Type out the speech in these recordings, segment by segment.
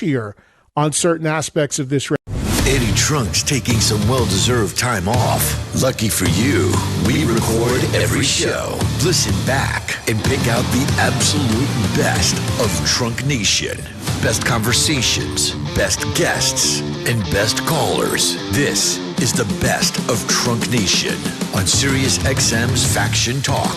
here on certain aspects of this record. Eddie Trunk's taking some well-deserved time off. Lucky for you, we record every show. Listen back and pick out the absolute best of Trunk Nation. Best conversations, best guests, and best callers. This is the best of Trunk Nation on Sirius XM's Faction Talk.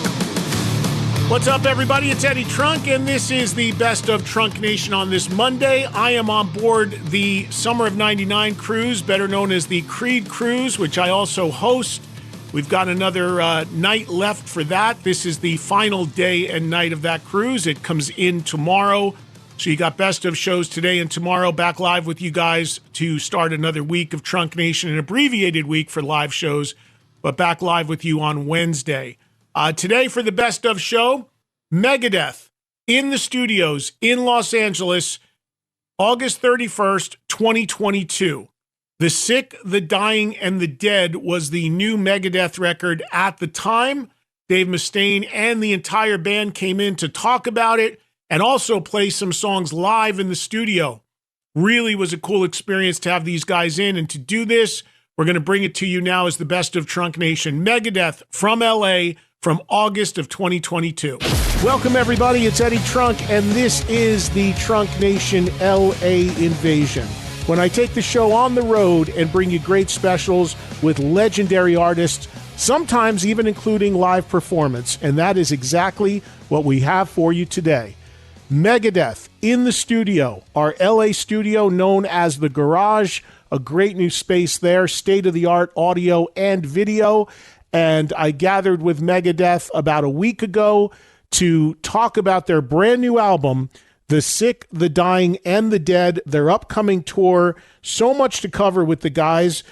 What's up, everybody? It's Eddie Trunk, and this is the best of Trunk Nation on this Monday. I am on board the Summer of 99 cruise, better known as the Creed Cruise, which I also host. We've got another night left for that. This is the final day and night of that cruise. It comes in tomorrow. So you got best of shows today and tomorrow, back live with you guys to start another week of Trunk Nation, an abbreviated week for live shows, but back live with you on Wednesday. Today for the best of show, Megadeth in the studios in Los Angeles, August 31st, 2022. The Sick, the Dying, and the Dead was the new Megadeth record at the time. Dave Mustaine and the entire band came in to talk about it and also play some songs live in the studio. Really was a cool experience to have these guys in and to do this. We're going to bring it to you now as the best of Trunk Nation. Megadeth from LA from August of 2022. Welcome, everybody. It's Eddie Trunk, and this is the Trunk Nation LA Invasion. When I take the show on the road and bring you great specials with legendary artists, sometimes even including live performance, and that is exactly what we have for you today. Megadeth in the studio, our LA studio known as The Garage, a great new space there, state-of-the-art audio and video. And I gathered with Megadeth about a week ago to talk about their brand new album, The Sick, the Dying, and the Dead, their upcoming tour. So much to cover with the guys.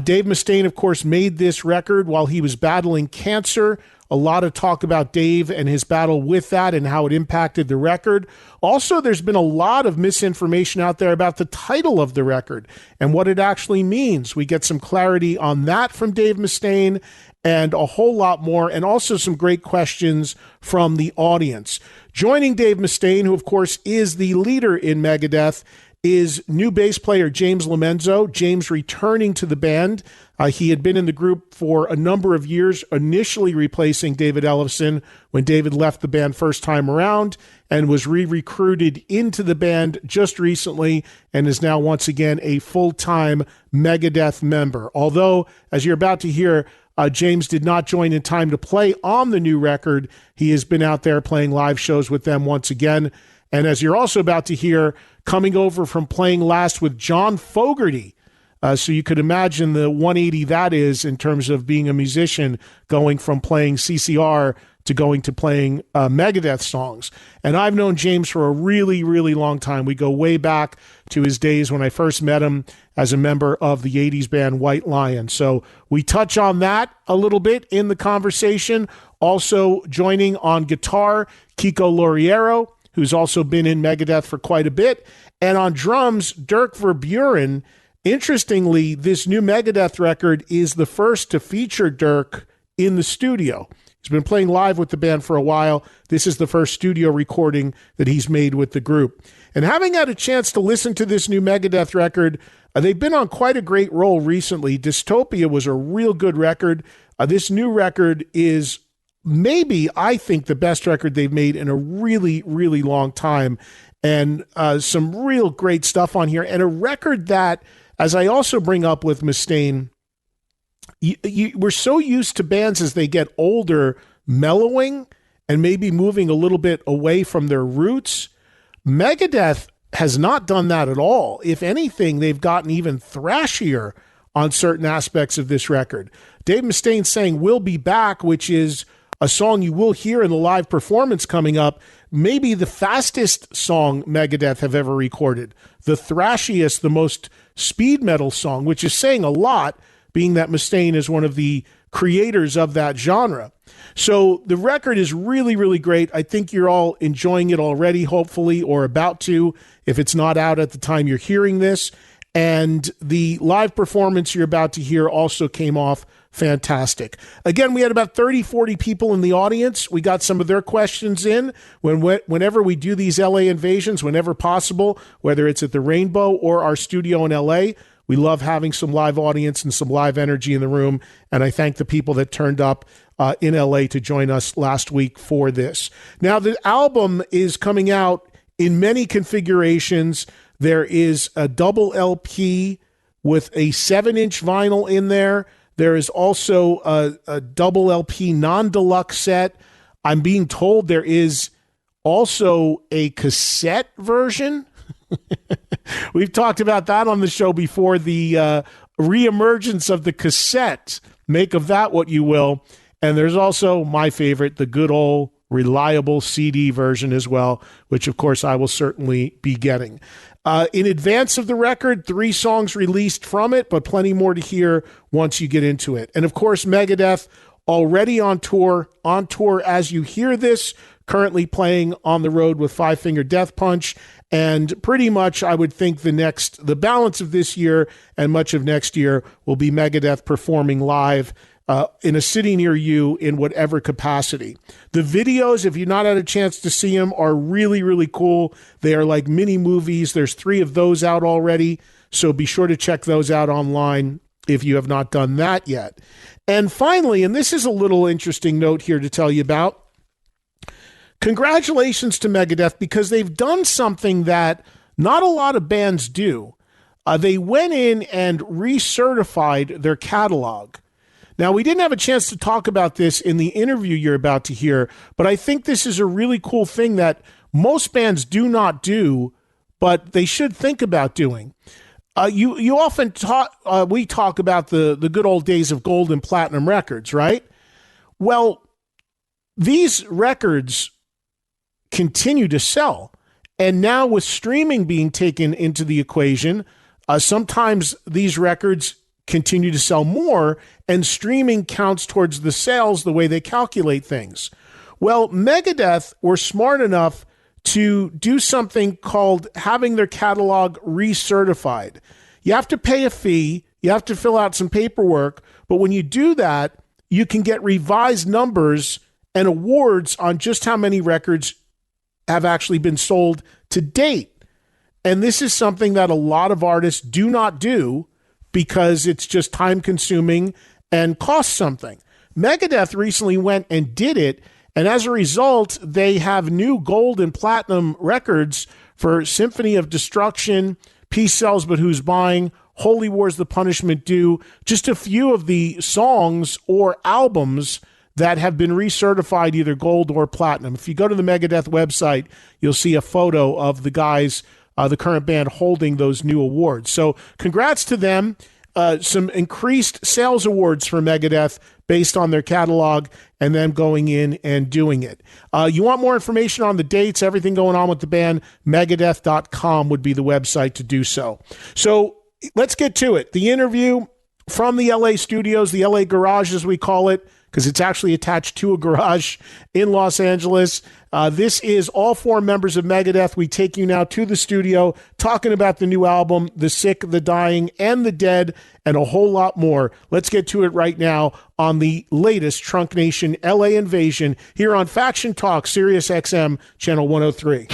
Dave Mustaine, of course, made this record while he was battling cancer. A lot of talk about Dave and his battle with that and how it impacted the record. Also, there's been a lot of misinformation out there about the title of the record and what it actually means. We get some clarity on that from Dave Mustaine and a whole lot more, and also some great questions from the audience. Joining Dave Mustaine, who of course is the leader in Megadeth, is new bass player James Lomenzo. James returning to the band. He had been in the group for a number of years, initially replacing David Ellefson when David left the band first time around, and was re-recruited into the band just recently and is now once again a full-time Megadeth member. Although, as you're about to hear, James did not join in time to play on the new record. He has been out there playing live shows with them once again. And as you're also about to hear, coming over from playing last with John Fogerty. So you could imagine the 180 that is in terms of being a musician, going from playing CCR to going to playing Megadeth songs. And I've known James for a really, really long time. We go way back to his days when I first met him as a member of the 80s band White Lion. So we touch on that a little bit in the conversation. Also joining on guitar, Kiko Loriero, who's also been in Megadeth for quite a bit. And on drums, Dirk Verburen. Interestingly, this new Megadeth record is the first to feature Dirk in the studio. He's been playing live with the band for a while. This is the first studio recording that he's made with the group. And having had a chance to listen to this new Megadeth record, they've been on quite a great roll recently. Dystopia was a real good record. This new record is maybe, I think, the best record they've made in a really, really long time. And some real great stuff on here. And a record that, as I also bring up with Mustaine, we're so used to bands as they get older mellowing and maybe moving a little bit away from their roots. Megadeth has not done that at all. If anything, they've gotten even thrashier on certain aspects of this record. Dave Mustaine saying "We'll Be Back," which is a song you will hear in the live performance coming up, maybe the fastest song Megadeth have ever recorded, the thrashiest, the most speed metal song, which is saying a lot, being that Mustaine is one of the creators of that genre. So the record is really, really great. I think you're all enjoying it already, hopefully, or about to, if it's not out at the time you're hearing this. And the live performance you're about to hear also came off fantastic. Again, we had about 30, 40 people in the audience. We got some of their questions in. Whenever we do these LA invasions, whenever possible, whether it's at the Rainbow or our studio in LA, we love having some live audience and some live energy in the room. And I thank the people that turned up in LA to join us last week for this. Now, the album is coming out in many configurations. There is a double LP with a 7-inch vinyl in there. There is also a double LP non-deluxe set. I'm being told there is also a cassette version. We've talked about that on the show before, the reemergence of the cassette. Make of that what you will. And there's also my favorite, the good old reliable CD version as well, which of course I will certainly be getting. In advance of the record, 3 songs released from it, but plenty more to hear once you get into it. And of course, Megadeth already on tour as you hear this, currently playing on the road with Five Finger Death Punch. And pretty much I would think the balance of this year and much of next year will be Megadeth performing live in a city near you in whatever capacity. The videos, if you've not had a chance to see them, are really, really cool. They are like mini movies. There's 3 of those out already, so be sure to check those out online if you have not done that yet. And finally, and this is a little interesting note here to tell you about, congratulations to Megadeth, because they've done something that not a lot of bands do. They went in and recertified their catalog. Now, we didn't have a chance to talk about this in the interview you're about to hear, but I think this is a really cool thing that most bands do not do, but they should think about doing. You often we talk about the good old days of gold and platinum records, right? Well, these records continue to sell. And now with streaming being taken into the equation, sometimes these records continue to sell more, and streaming counts towards the sales the way they calculate things. Well, Megadeth were smart enough to do something called having their catalog recertified. You have to pay a fee, you have to fill out some paperwork, but when you do that, you can get revised numbers and awards on just how many records have actually been sold to date. And this is something that a lot of artists do not do because it's just time consuming and costs something. Megadeth recently went and did it, and as a result, they have new gold and platinum records for Symphony of Destruction, Peace Sells But Who's Buying, Holy War's The Punishment Due, just a few of the songs or albums that have been recertified either gold or platinum. If you go to the Megadeth website, you'll see a photo of the guys, the current band, holding those new awards. So congrats to them. Some increased sales awards for Megadeth based on their catalog and them going in and doing it. You want more information on the dates, everything going on with the band, Megadeth.com would be the website to do so. So let's get to it. The interview from the LA studios, the LA garage as we call it, because it's actually attached to a garage in Los Angeles. This is all 4 members of Megadeth. We take you now to the studio, talking about the new album, The Sick, The Dying, and The Dead, and a whole lot more. Let's get to it right now on the latest Trunk Nation LA Invasion here on Faction Talk, Sirius XM, Channel 103.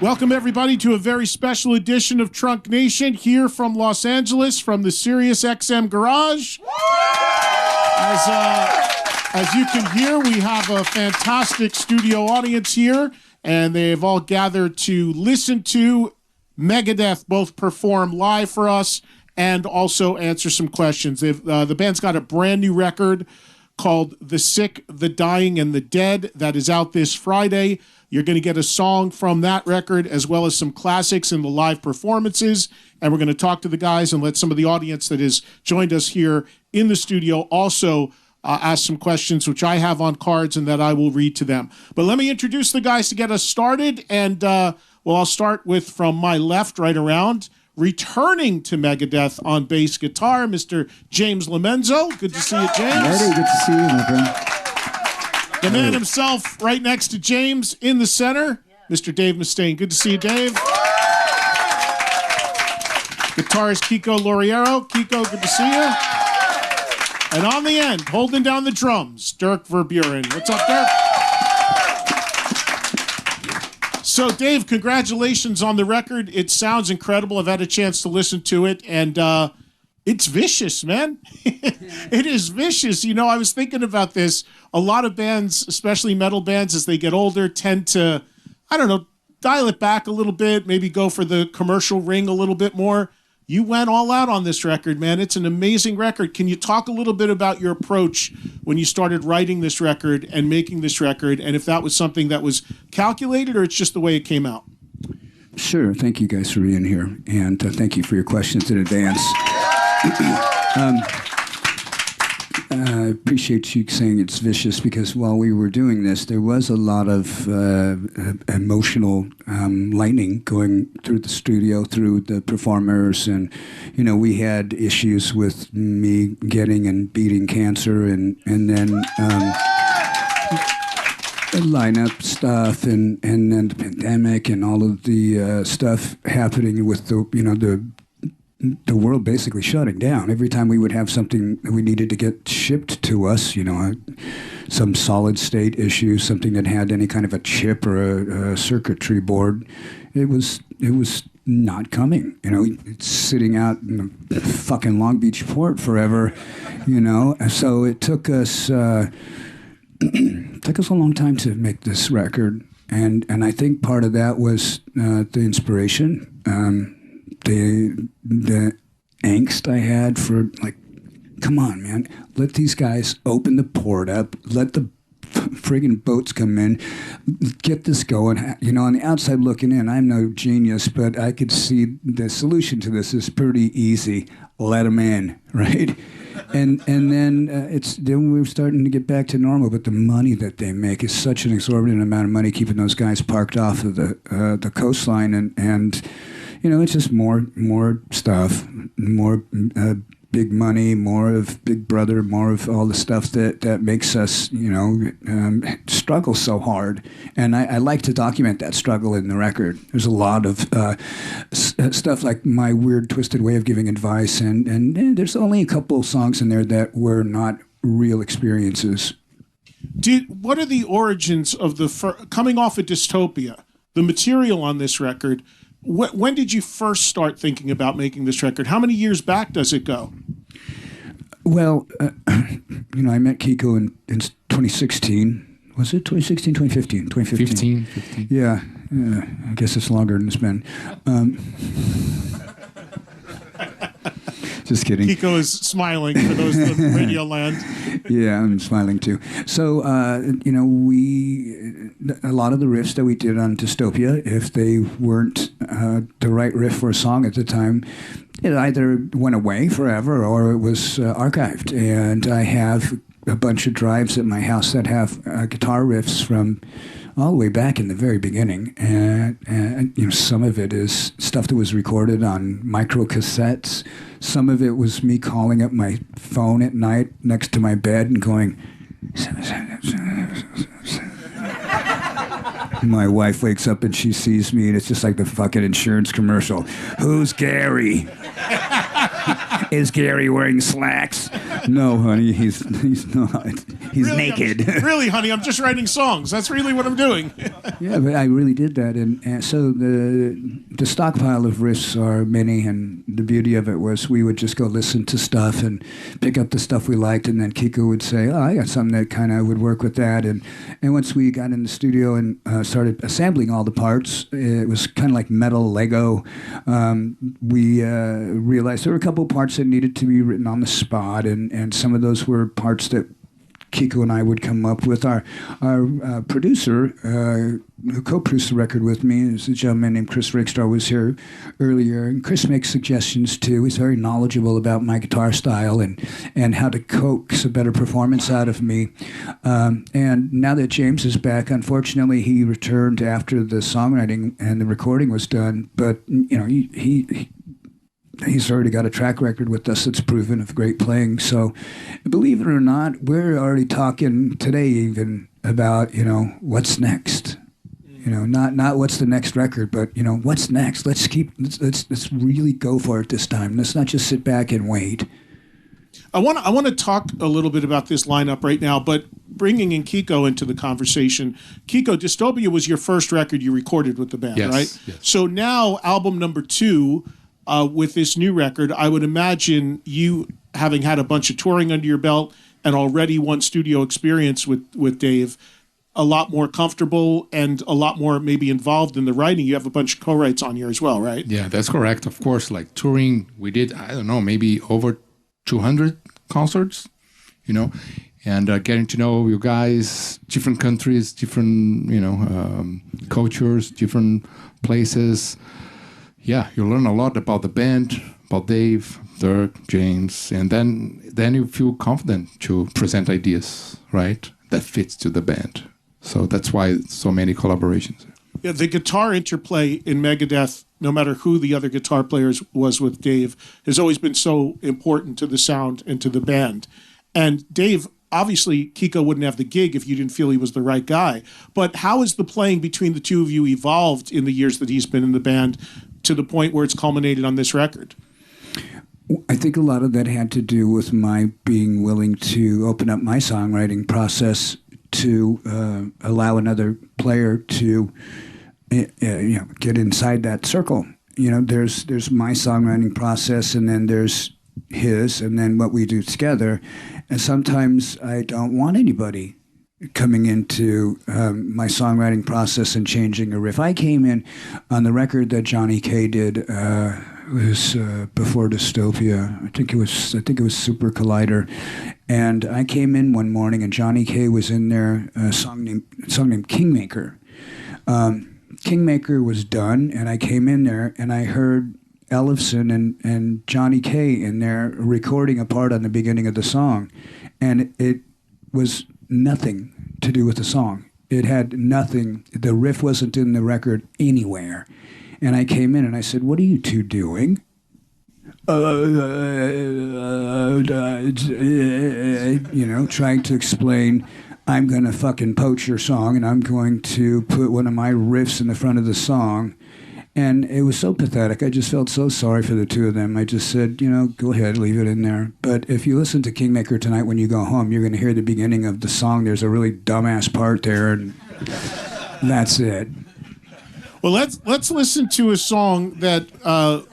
Welcome, everybody, to a very special edition of Trunk Nation here from Los Angeles, from the Sirius XM garage. As you can hear, we have a fantastic studio audience here, and they've all gathered to listen to Megadeth both perform live for us and also answer some questions. The band's got a brand new record called The Sick, The Dying, and The Dead that is out this Friday. You're going to get a song from that record as well as some classics in the live performances, and we're going to talk to the guys and let some of the audience that has joined us here in the studio also ask some questions, which I have on cards and that I will read to them. But let me introduce the guys to get us started. And, I'll start with from my left, right around, returning to Megadeth on bass guitar, Mr. James Lomenzo. Good to see you, James. Ready? Good to see you, my friend. The man himself right next to James in the center, Mr. Dave Mustaine. Good to see you, Dave. Guitarist Kiko Loriero. Kiko, good to see you. And on the end, holding down the drums, Dirk Verburen. What's up, Dirk? So, Dave, congratulations on the record. It sounds incredible. I've had a chance to listen to it, and it's vicious, man. It is vicious. You know, I was thinking about this. A lot of bands, especially metal bands, as they get older, tend to, I don't know, dial it back a little bit, maybe go for the commercial ring a little bit more. You went all out on this record, man. It's an amazing record. Can you talk a little bit about your approach when you started writing this record and making this record, and if that was something that was calculated or it's just the way it came out? Sure. Thank you guys for being here, and thank you for your questions in advance. I appreciate you saying it's vicious, because while we were doing this, there was a lot of emotional lightning going through the studio, through the performers, and we had issues with me getting and beating cancer, and then lineup stuff, and then the pandemic, and all of the stuff happening with the world basically shutting down. Every time we would have something that we needed to get shipped to us, some solid state issue, something that had any kind of a chip or a circuitry board, it was not coming. It's sitting out in the fucking Long Beach port forever, So it took us a long time to make this record, and I think part of that was the inspiration. The angst I had for, come on, man, let these guys open the port up, let the friggin' boats come in, get this going. On the outside looking in, I'm no genius, but I could see the solution to this is pretty easy. Let them in, right? And then then we were starting to get back to normal, but the money that they make is such an exorbitant amount of money keeping those guys parked off of the coastline, and it's just more stuff, more big money, more of Big Brother, more of all the stuff that makes us, struggle so hard. And I like to document that struggle in the record. There's a lot of stuff like my weird, twisted way of giving advice, and there's only a couple songs in there that were not real experiences. What are the origins of coming off of Dystopia, the material on this record? When did you first start thinking about making this record? How many years back does it go? Well, I met Kiko in 2016. Was it 2016, 2015? 2015. 15. Yeah, I guess it's longer than it's been. Just kidding. Kiko is smiling for those in Radio Land. Yeah, I'm smiling too. So, a lot of the riffs that we did on Dystopia, if they weren't the right riff for a song at the time, it either went away forever or it was archived. And I have a bunch of drives at my house that have guitar riffs from all the way back in the very beginning, and some of it is stuff that was recorded on micro cassettes. Some of it was me calling up my phone at night next to my bed and going. My wife wakes up and she sees me, and it's just like the fucking insurance commercial. Who's Gary? Is Gary wearing slacks? No, honey, he's not. He's really, naked. Really, honey, I'm just writing songs. That's really what I'm doing. Yeah, but I really did that, and so the stockpile of riffs are many, and the beauty of it was we would just go listen to stuff and pick up the stuff we liked, and then Kiko would say, "Oh, I got something that kind of would work with that," and once we got in the studio and started assembling all the parts, it was kind of like metal Lego. We realized there were a couple of parts that needed to be written on the spot, and some of those were parts that Kiko and I would come up with. Our producer, who co-produced the record with me, is a gentleman named Chris Rigstar, was here earlier. And Chris makes suggestions too. He's very knowledgeable about my guitar style and how to coax a better performance out of me. And now that James is back, unfortunately, he returned after the songwriting and the recording was done. But he's already got a track record with us that's proven of great playing. So believe it or not, we're already talking today even about, what's next. Not what's the next record, but, what's next? Let's really go for it this time. Let's not just sit back and wait. I want to talk a little bit about this lineup right now, but bringing in Kiko into the conversation. Kiko, Dystopia was your first record you recorded with the band, right? Yes. So now, album number 2, with this new record, I would imagine you having had a bunch of touring under your belt and already one studio experience with Dave, a lot more comfortable and a lot more maybe involved in the writing. You have a bunch of co-writes on here as well, right? Yeah, that's correct. Of course, like touring, we did, I don't know, maybe over 200 concerts, and getting to know you guys, different countries, different, cultures, different places. Yeah, you learn a lot about the band, about Dave, Dirk, James, and then you feel confident to present ideas, right, that fits to the band. So that's why so many collaborations. Yeah, the guitar interplay in Megadeth, no matter who the other guitar players was with Dave, has always been so important to the sound and to the band. And Dave, obviously, Kiko wouldn't have the gig if you didn't feel he was the right guy. But how has the playing between the two of you evolved in the years that he's been in the band to the point where it's culminated on this record? I think a lot of that had to do with my being willing to open up my songwriting process to allow another player to get inside that circle. There's my songwriting process, and then there's his, and then what we do together. And sometimes I don't want anybody coming into my songwriting process and changing a riff. I came in on the record that Johnny K did. Was before Dystopia. I think it was Super Collider, and I came in one morning and Johnny K was in there. A song named Kingmaker. Kingmaker was done, and I came in there and I heard Ellefson and Johnny K in there recording a part on the beginning of the song, and it was nothing to do with the song. It had nothing. The riff wasn't in the record anywhere. And I came in and I said, "What are you two doing?" Trying to explain, I'm going to fucking poach your song and I'm going to put one of my riffs in the front of the song. And it was so pathetic. I just felt so sorry for the two of them. I just said, go ahead, leave it in there. But if you listen to Kingmaker tonight when you go home, you're going to hear the beginning of the song. There's a really dumbass part there, and that's it. Well, let's listen to a song that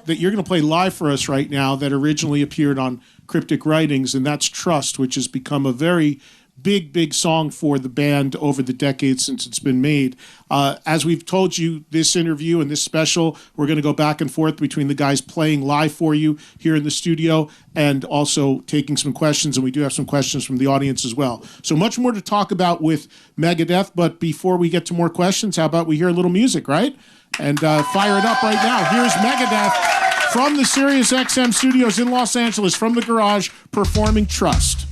you're going to play live for us right now that originally appeared on Cryptic Writings, and that's Trust, which has become a very big song for the band over the decades since it's been made. As we've told you, this interview and this special, we're going to go back and forth between the guys playing live for you here in the studio and also taking some questions, and we do have some questions from the audience as well. So much more to talk about with Megadeth, but before we get to more questions, how about we hear a little music, right? And fire it up right now. Here's Megadeth from the Sirius XM studios in Los Angeles, from the garage, performing Trust.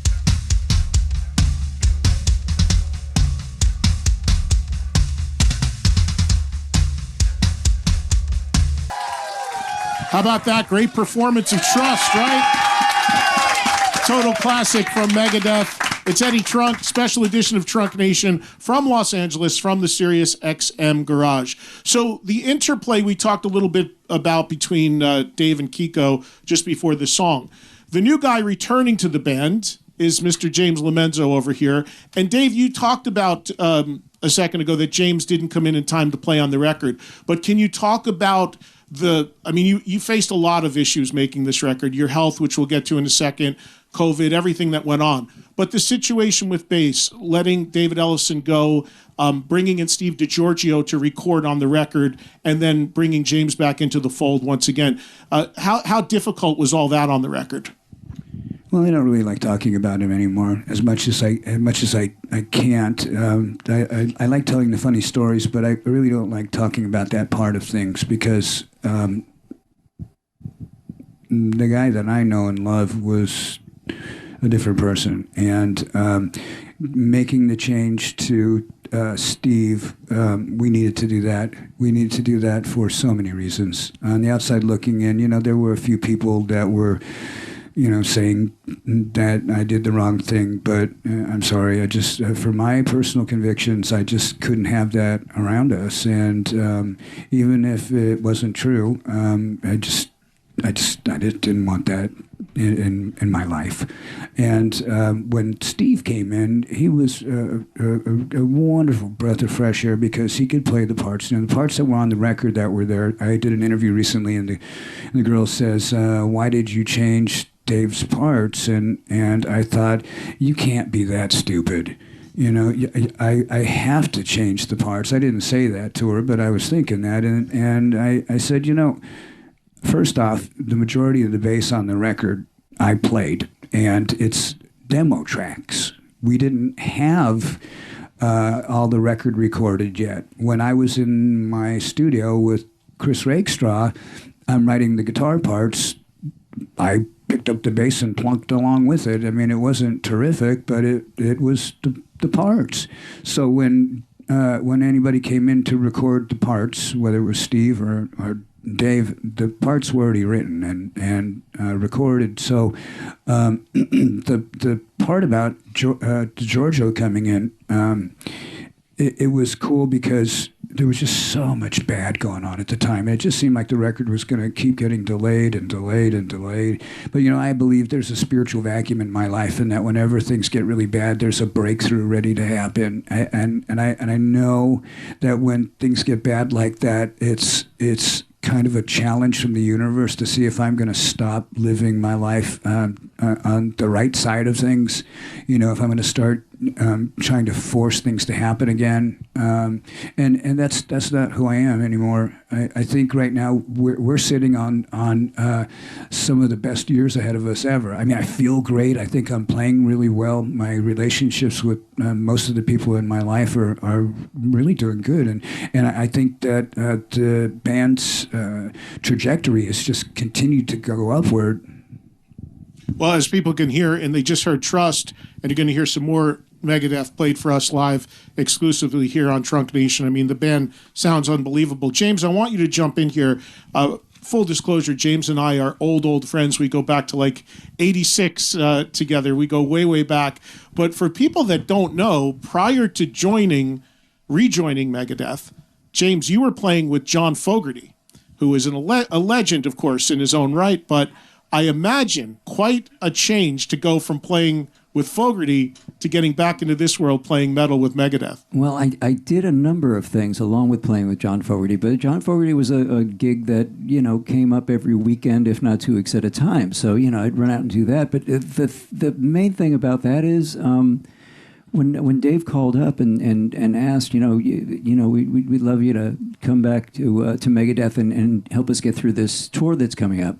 How about that? Great performance of Trust, right? Total classic from Megadeth. It's Eddie Trunk, special edition of Trunk Nation from Los Angeles, from the Sirius XM garage. So the interplay we talked a little bit about between Dave and Kiko just before the song. The new guy returning to the band is Mr. James Lomenzo over here. And Dave, you talked about a second ago that James didn't come in time to play on the record. But can you talk about you faced a lot of issues making this record, your health, which we'll get to in a second, COVID, everything that went on. But the situation with bass, letting David Ellefson go, bringing in Steve DiGiorgio to record on the record, and then bringing James back into the fold once again. How difficult was all that on the record? Well, I don't really like talking about him anymore as much as I can't. I like telling the funny stories, but I really don't like talking about that part of things because the guy that I know and love was a different person, and making the change to Steve, we needed to do that. We needed to do that for so many reasons. On the outside looking in, there were a few people that were saying that I did the wrong thing, but I'm sorry. I just, for my personal convictions, I just couldn't have that around us. And even if it wasn't true, I just didn't want that in my life. And when Steve came in, he was a wonderful breath of fresh air because he could play the parts. You know, the parts that were on the record that were there. I did an interview recently, and the girl says, "Why did you change Dave's parts?" And I thought, you can't be that stupid. You know, I have to change the parts. I didn't say that to her, but I was thinking that, and I said, you know, first off, the majority of the bass on the record I played, and it's demo tracks. We didn't have all the record recorded yet. When I was in my studio with Chris Rakestraw, I'm writing the guitar parts. I picked up the bass and plunked along with it. I mean, it wasn't terrific, but it was the parts. So when anybody came in to record the parts, whether it was Steve or Dave, the parts were already written and recorded. So the part about Giorgio coming in, it was cool because there was just so much bad going on at the time. It just seemed like the record was going to keep getting delayed and delayed and delayed. But, you know, I believe there's a spiritual vacuum in my life, and that whenever things get really bad, there's a breakthrough ready to happen. And I know that when things get bad like that, it's kind of a challenge from the universe to see if I'm going to stop living my life on the right side of things. You know, if I'm going to start trying to force things to happen again. And that's not who I am anymore. I think right now we're sitting on some of the best years ahead of us ever. I mean, I feel great. I think I'm playing really well. My relationships with most of the people in my life are really doing good. And I think that the band's trajectory has just continued to go upward. Well, as people can hear, and they just heard Trust, and you're going to hear some more Megadeth played for us live exclusively here on Trunk Nation. I mean, the band sounds unbelievable. James, I want you to jump in here. Full disclosure, James and I are old friends. We go back to like 86 together. We go way, way back. But for people that don't know, prior to rejoining Megadeth, James, you were playing with John Fogerty, who is a legend, of course, in his own right, but I imagine quite a change to go from playing with Fogerty to getting back into this world playing metal with Megadeth. Well, I did a number of things along with playing with John Fogerty, but John Fogerty was a gig that, you know, came up every weekend, if not 2 weeks at a time. So, you know, I'd run out and do that. But the main thing about that is when Dave called up and asked, you know, we'd love you to come back to Megadeth and help us get through this tour that's coming up.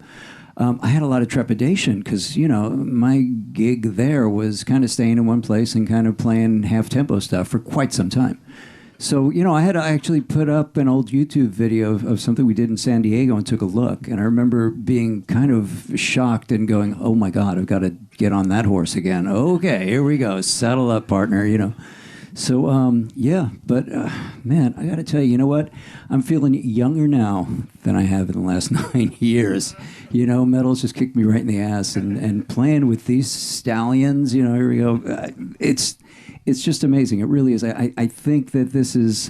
I had a lot of trepidation because, you know, my gig there was kind of staying in one place and kind of playing half-tempo stuff for quite some time. So, you know, I had to actually put up an old YouTube video of something we did in San Diego and took a look. And I remember being kind of shocked and going, oh, my God, I've got to get on that horse again. Okay, here we go. Saddle up, partner, you know. So, yeah, but, man, I got to tell you, you know what? I'm feeling younger now than I have in the last 9 years. You know, metal's just kicked me right in the ass. And playing with these stallions, you know, here we go. It's just amazing. It really is. I think that this is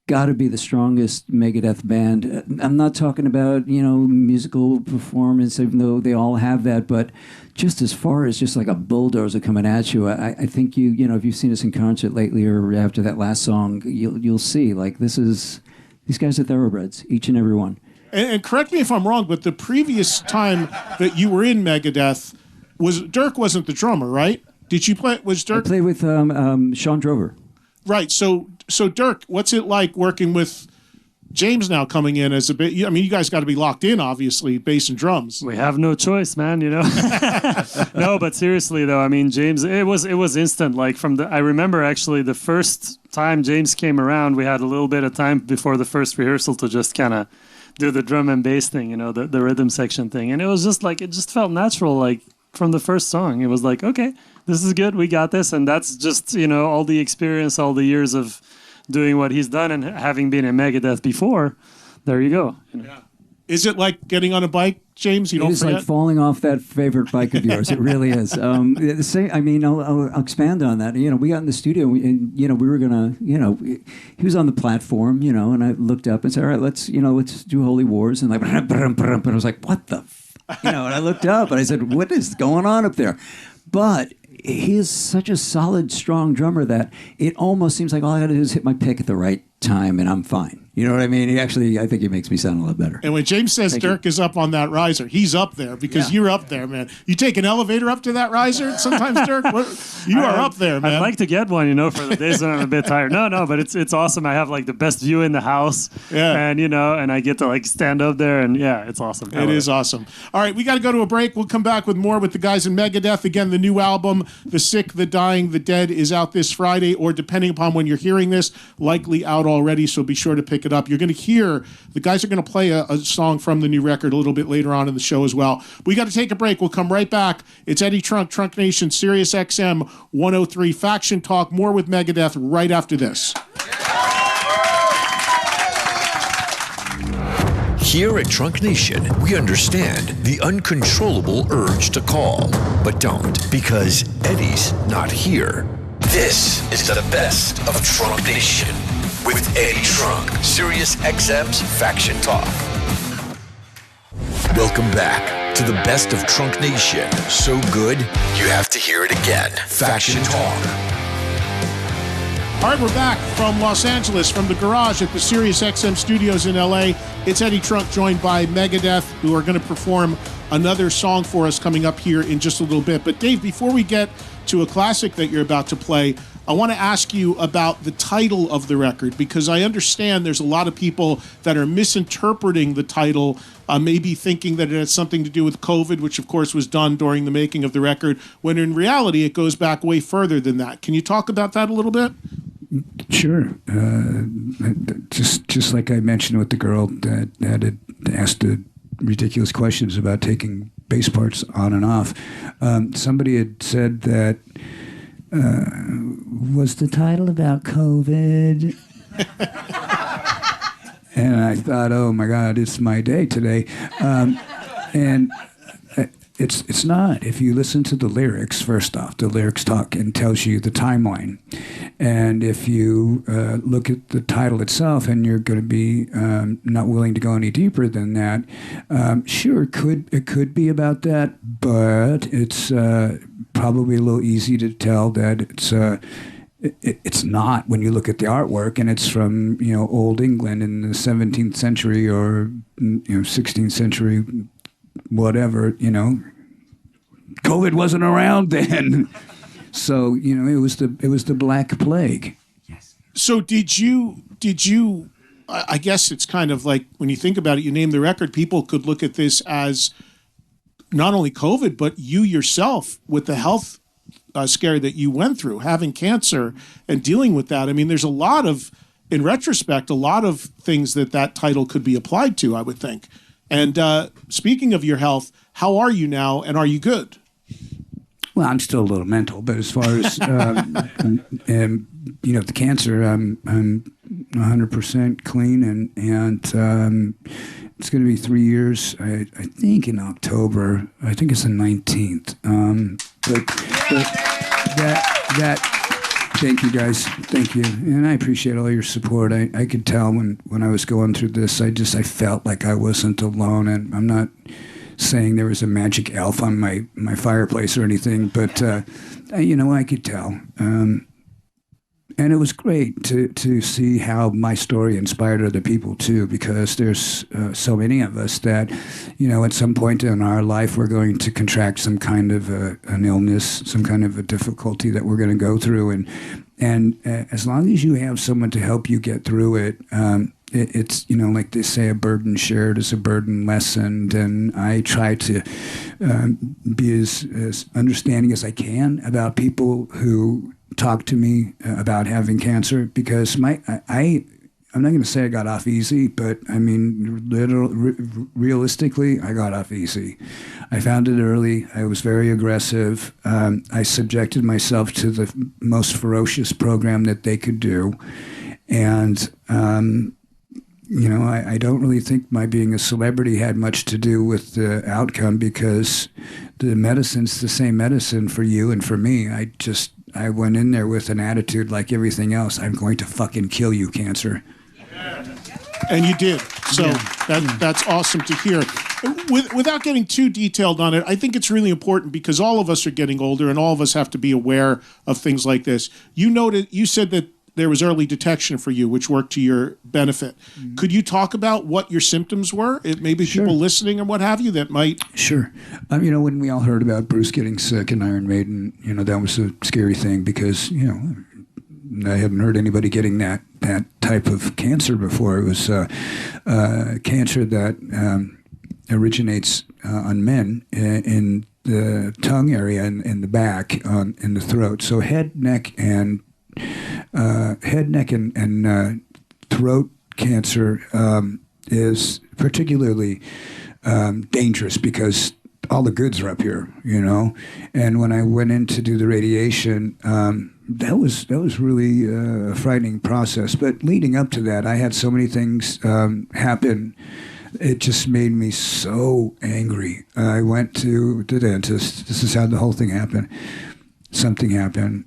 got to be the strongest Megadeth band. I'm not talking about, you know, musical performance, even though they all have that, but just as far as just like a bulldozer coming at you, I think you know, if you've seen us in concert lately or after that last song, you'll see, like, these guys are thoroughbreds, each and every one. And correct me if I'm wrong, but the previous time that you were in Megadeth, Dirk wasn't the drummer, right? Did you play? Was Dirk? I played with Sean Drover. Right. So Dirk, what's it like working with James now coming in as a bit? I mean, you guys got to be locked in, obviously, bass and drums. We have no choice, man. You know. No, but seriously though, I mean, James, it was instant. Like I remember actually the first time James came around, we had a little bit of time before the first rehearsal to just kind of do the drum and bass thing, you know, the rhythm section thing, and it was just like it just felt natural, like from the first song. It was like, okay, this is good, we got this, and that's just, you know, all the experience, all the years of doing what he's done and having been in Megadeth before. There you go. You know? Yeah. Is it like getting on a bike, James? You don't forget? It's like falling off that favorite bike of yours. It really is. The same, I mean, I'll expand on that. You know, we got in the studio and, you know, we were going to, you know, he was on the platform, you know, and I looked up and said, all right, let's do Holy Wars. And like, but I was like, what the And I looked up and I said, what is going on up there? But he is such a solid, strong drummer that it almost seems like all I got to do is hit my pick at the right time and I'm fine. You know what I mean? I think he makes me sound a lot better. And when James says Dirk is up on that riser, he's up there because you're up there, man. You take an elevator up to that riser sometimes, Dirk? You are up there, man. I'd like to get one, for the days when I'm a bit tired. No, but it's awesome. I have like the best view in the house. Yeah. And, and I get to like stand up there and it's awesome. It is awesome. All right, we got to go to a break. We'll come back with more with the guys in Megadeth. Again, the new album, The Sick, The Dying, The Dead, is out this Friday, or depending upon when you're hearing this, likely out already, so be sure to pick it up. You're going to hear the guys are going to play a song from the new record a little bit later on in the show as well. We got to take a break. We'll come right back. It's Eddie Trunk, Trunk Nation, Sirius XM 103, Faction Talk. More with Megadeth right after this. Here at Trunk Nation, we understand the uncontrollable urge to call, but don't, because Eddie's not here. This is the best of Trunk Nation with Eddie Trunk, Sirius XM's Faction Talk. Welcome back to the best of Trunk Nation. So good, you have to hear it again. Faction Talk. All right, we're back from Los Angeles, from the garage at the Sirius XM studios in LA. It's Eddie Trunk, joined by Megadeth, who are going to perform another song for us coming up here in just a little bit. But Dave, before we get to a classic that you're about to play, I want to ask you about the title of the record, because I understand there's a lot of people that are misinterpreting the title, maybe thinking that it has something to do with COVID, which of course was done during the making of the record, when in reality it goes back way further than that. Can you talk about that a little bit? Sure. Just like I mentioned with the girl that had asked the ridiculous questions about taking bass parts on and off, somebody had said that, was the title about COVID? And I thought, oh my God, it's my day today. And it's not. If you listen to the lyrics, first off, the lyrics talk and tells you the timeline. And if you look at the title itself and you're going to be not willing to go any deeper than that, sure, it could be about that, but it's probably a little easy to tell that it's not when you look at the artwork, and it's from old England in the 17th century or 16th century, whatever. COVID wasn't around then, so it was the Black Plague. Yes. So did you? I guess it's kind of like when you think about it, you name the record, people could look at this as not only COVID, but you yourself with the health scare that you went through, having cancer and dealing with that. I mean, there's in retrospect, a lot of things that title could be applied to, I would think. And speaking of your health, how are you now, and are you good? Well, I'm still a little mental, but as far as the cancer, I'm 100% clean, and it's going to be 3 years. I think in October. I think it's the 19th. But that. Thank you, guys. Thank you, and I appreciate all your support. I could tell when I was going through this, I felt like I wasn't alone, and I'm not saying there was a magic elf on my fireplace or anything, but I could tell. And it was great to see how my story inspired other people too, because there's so many of us that, at some point in our life we're going to contract some kind of an illness, some kind of a difficulty that we're going to go through, and as long as you have someone to help you get through it, it's like they say, a burden shared is a burden lessened, and I try to be as understanding as I can about people who talk to me about having cancer, because I'm not going to say I got off easy, but I mean, realistically, I got off easy. I found it early. I was very aggressive. I subjected myself to the most ferocious program that they could do, and I don't really think my being a celebrity had much to do with the outcome, because the medicine's the same medicine for you and for me. I went in there with an attitude like everything else. I'm going to fucking kill you, cancer. And you did. So that's awesome to hear. without getting too detailed on it, I think it's really important because all of us are getting older and all of us have to be aware of things like this. You said that there was early detection for you, which worked to your benefit. Mm-hmm. Could you talk about what your symptoms were? Maybe sure. People listening and what have you that might... Sure. When we all heard about Bruce getting sick in Iron Maiden, that was a scary thing because, I haven't heard anybody getting that type of cancer before. It was cancer that originates on men in the tongue area and in the back, in the throat. So head, neck, and throat cancer is particularly dangerous because all the goods are up here, And when I went in to do the radiation, that was really a frightening process. But leading up to that, I had so many things happen. It just made me so angry. I went to the dentist. This is how the whole thing happened. Something happened.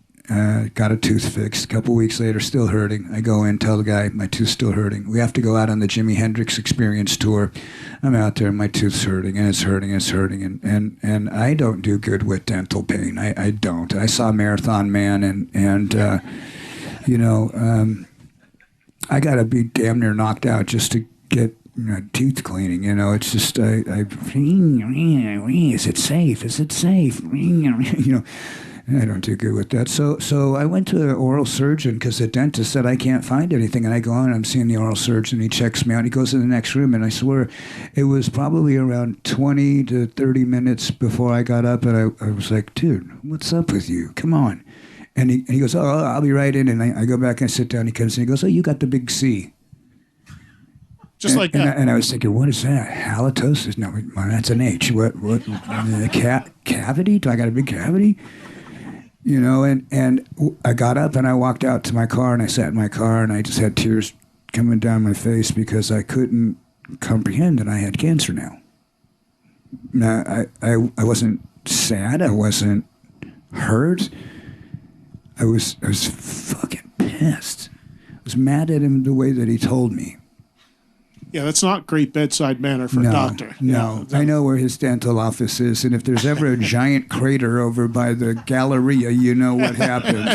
Got a tooth fixed. A couple weeks later, still hurting. I go in, tell the guy, my tooth's still hurting. We have to go out on the Jimi Hendrix Experience tour. I'm out there, my tooth's hurting, and it's hurting, and it's hurting. And I don't do good with dental pain. I don't. I saw Marathon Man, and I got to be damn near knocked out just to get teeth cleaning. It's just, is it safe? Is it safe? I don't do good with that. So I went to an oral surgeon because the dentist said I can't find anything. And I go on, I'm seeing the oral surgeon. He checks me out. He goes in the next room. And I swear it was probably around 20 to 30 minutes before I got up. And I was like, dude, what's up with you? Come on. And he goes, oh, I'll be right in. And I go back and I sit down. He comes in. He goes, oh, you got the big C. Just like that. And I was thinking, what is that? Halitosis? No, that's an H. What? Cavity? Do I got a big cavity? And I got up and I walked out to my car and I sat in my car and I just had tears coming down my face because I couldn't comprehend that I had cancer now. Now, I wasn't sad. I wasn't hurt. I was fucking pissed. I was mad at him the way that he told me. Yeah, that's not great bedside manner for a doctor. No, I know where his dental office is, and if there's ever a giant crater over by the Galleria, you know what happens.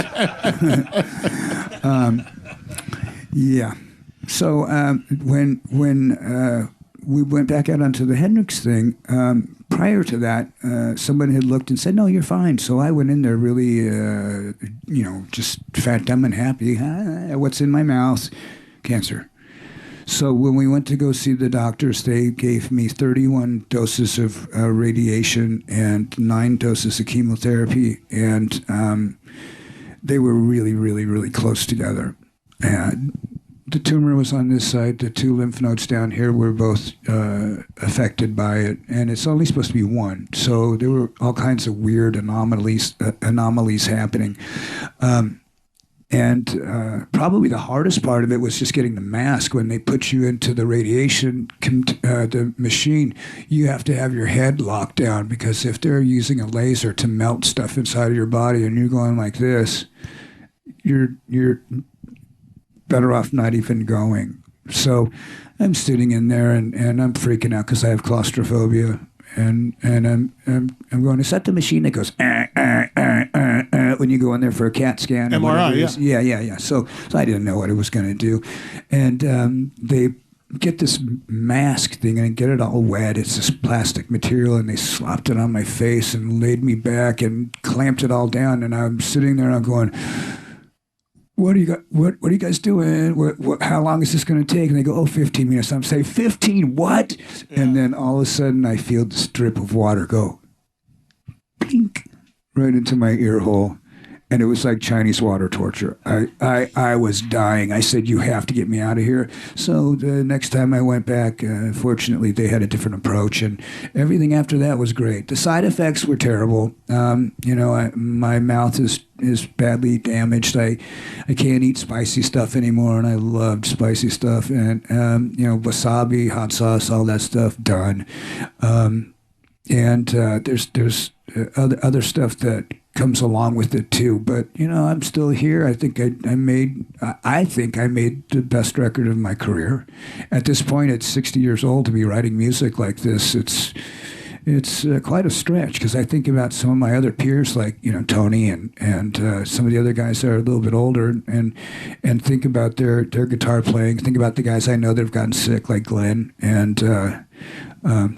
Yeah. So when we went back out onto the Hendrix thing, prior to that, someone had looked and said, no, you're fine. So I went in there really, just fat, dumb, and happy. What's in my mouth? Cancer. So when we went to go see the doctors, they gave me 31 doses of radiation and 9 doses of chemotherapy, and they were really, really, really close together. And the tumor was on this side. The 2 lymph nodes down here were both affected by it, and it's only supposed to be one. So there were all kinds of weird anomalies happening. And probably the hardest part of it was just getting the mask. When they put you into the radiation the machine, you have to have your head locked down because if they're using a laser to melt stuff inside of your body and you're going like this, you're better off not even going. So I'm sitting in there and I'm freaking out because I have claustrophobia. And I'm going, is that the machine that goes when you go in there for a CAT scan? MRI, yeah. Yeah. So I didn't know what it was going to do. And they get this mask thing and get it all wet. It's this plastic material, and they slopped it on my face and laid me back and clamped it all down. And I'm sitting there and I'm going, what are you guys doing? How long is this going to take? And they go, 15 minutes. I'm saying, 15 what? Yeah. And then all of a sudden I feel this drip of water go plink right into my ear hole. And it was like Chinese water torture. I was dying. I said, you have to get me out of here. So the next time I went back, fortunately, they had a different approach. And everything after that was great. The side effects were terrible. My mouth is badly damaged. I can't eat spicy stuff anymore, and I loved spicy stuff. And, wasabi, hot sauce, all that stuff, done. and there's other stuff that comes along with it too. But I'm still here. I think I made the best record of my career. At this point, at 60 years old, to be writing music like this, it's quite a stretch, because I think about some of my other peers, like Tony and some of the other guys that are a little bit older, and think about their guitar playing. Think about the guys I know that have gotten sick, like Glenn, and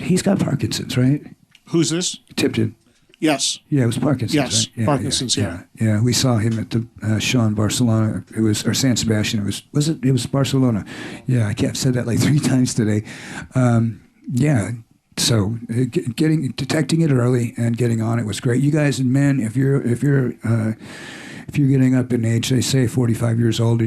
he's got Parkinson's, right? Who's this? Tipton. Yes. Yeah, it was Parkinson's. Yes, right? Parkinson's. Yeah. We saw him at the show in Barcelona. It was, or San Sebastian. It was Barcelona. Yeah, I said that like 3 times today. Yeah. So detecting it early and getting on it was great. You guys and men, if you're getting up in age, they say 45 years old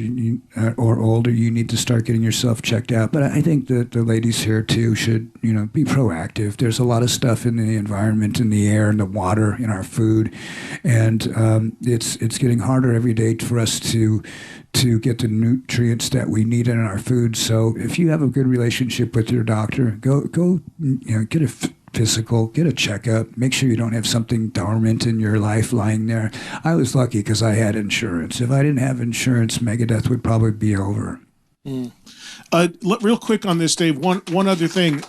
or older, you need to start getting yourself checked out. But I think that the ladies here too should, be proactive. There's a lot of stuff in the environment, in the air, in the water, in our food, and it's getting harder every day for us to get the nutrients that we need in our food. So if you have a good relationship with your doctor, go get a physical, get a checkup, make sure you don't have something dormant in your life lying there. I was lucky because I had insurance. If I didn't have insurance, Megadeth would probably be over. Real quick on this, Dave, one other thing.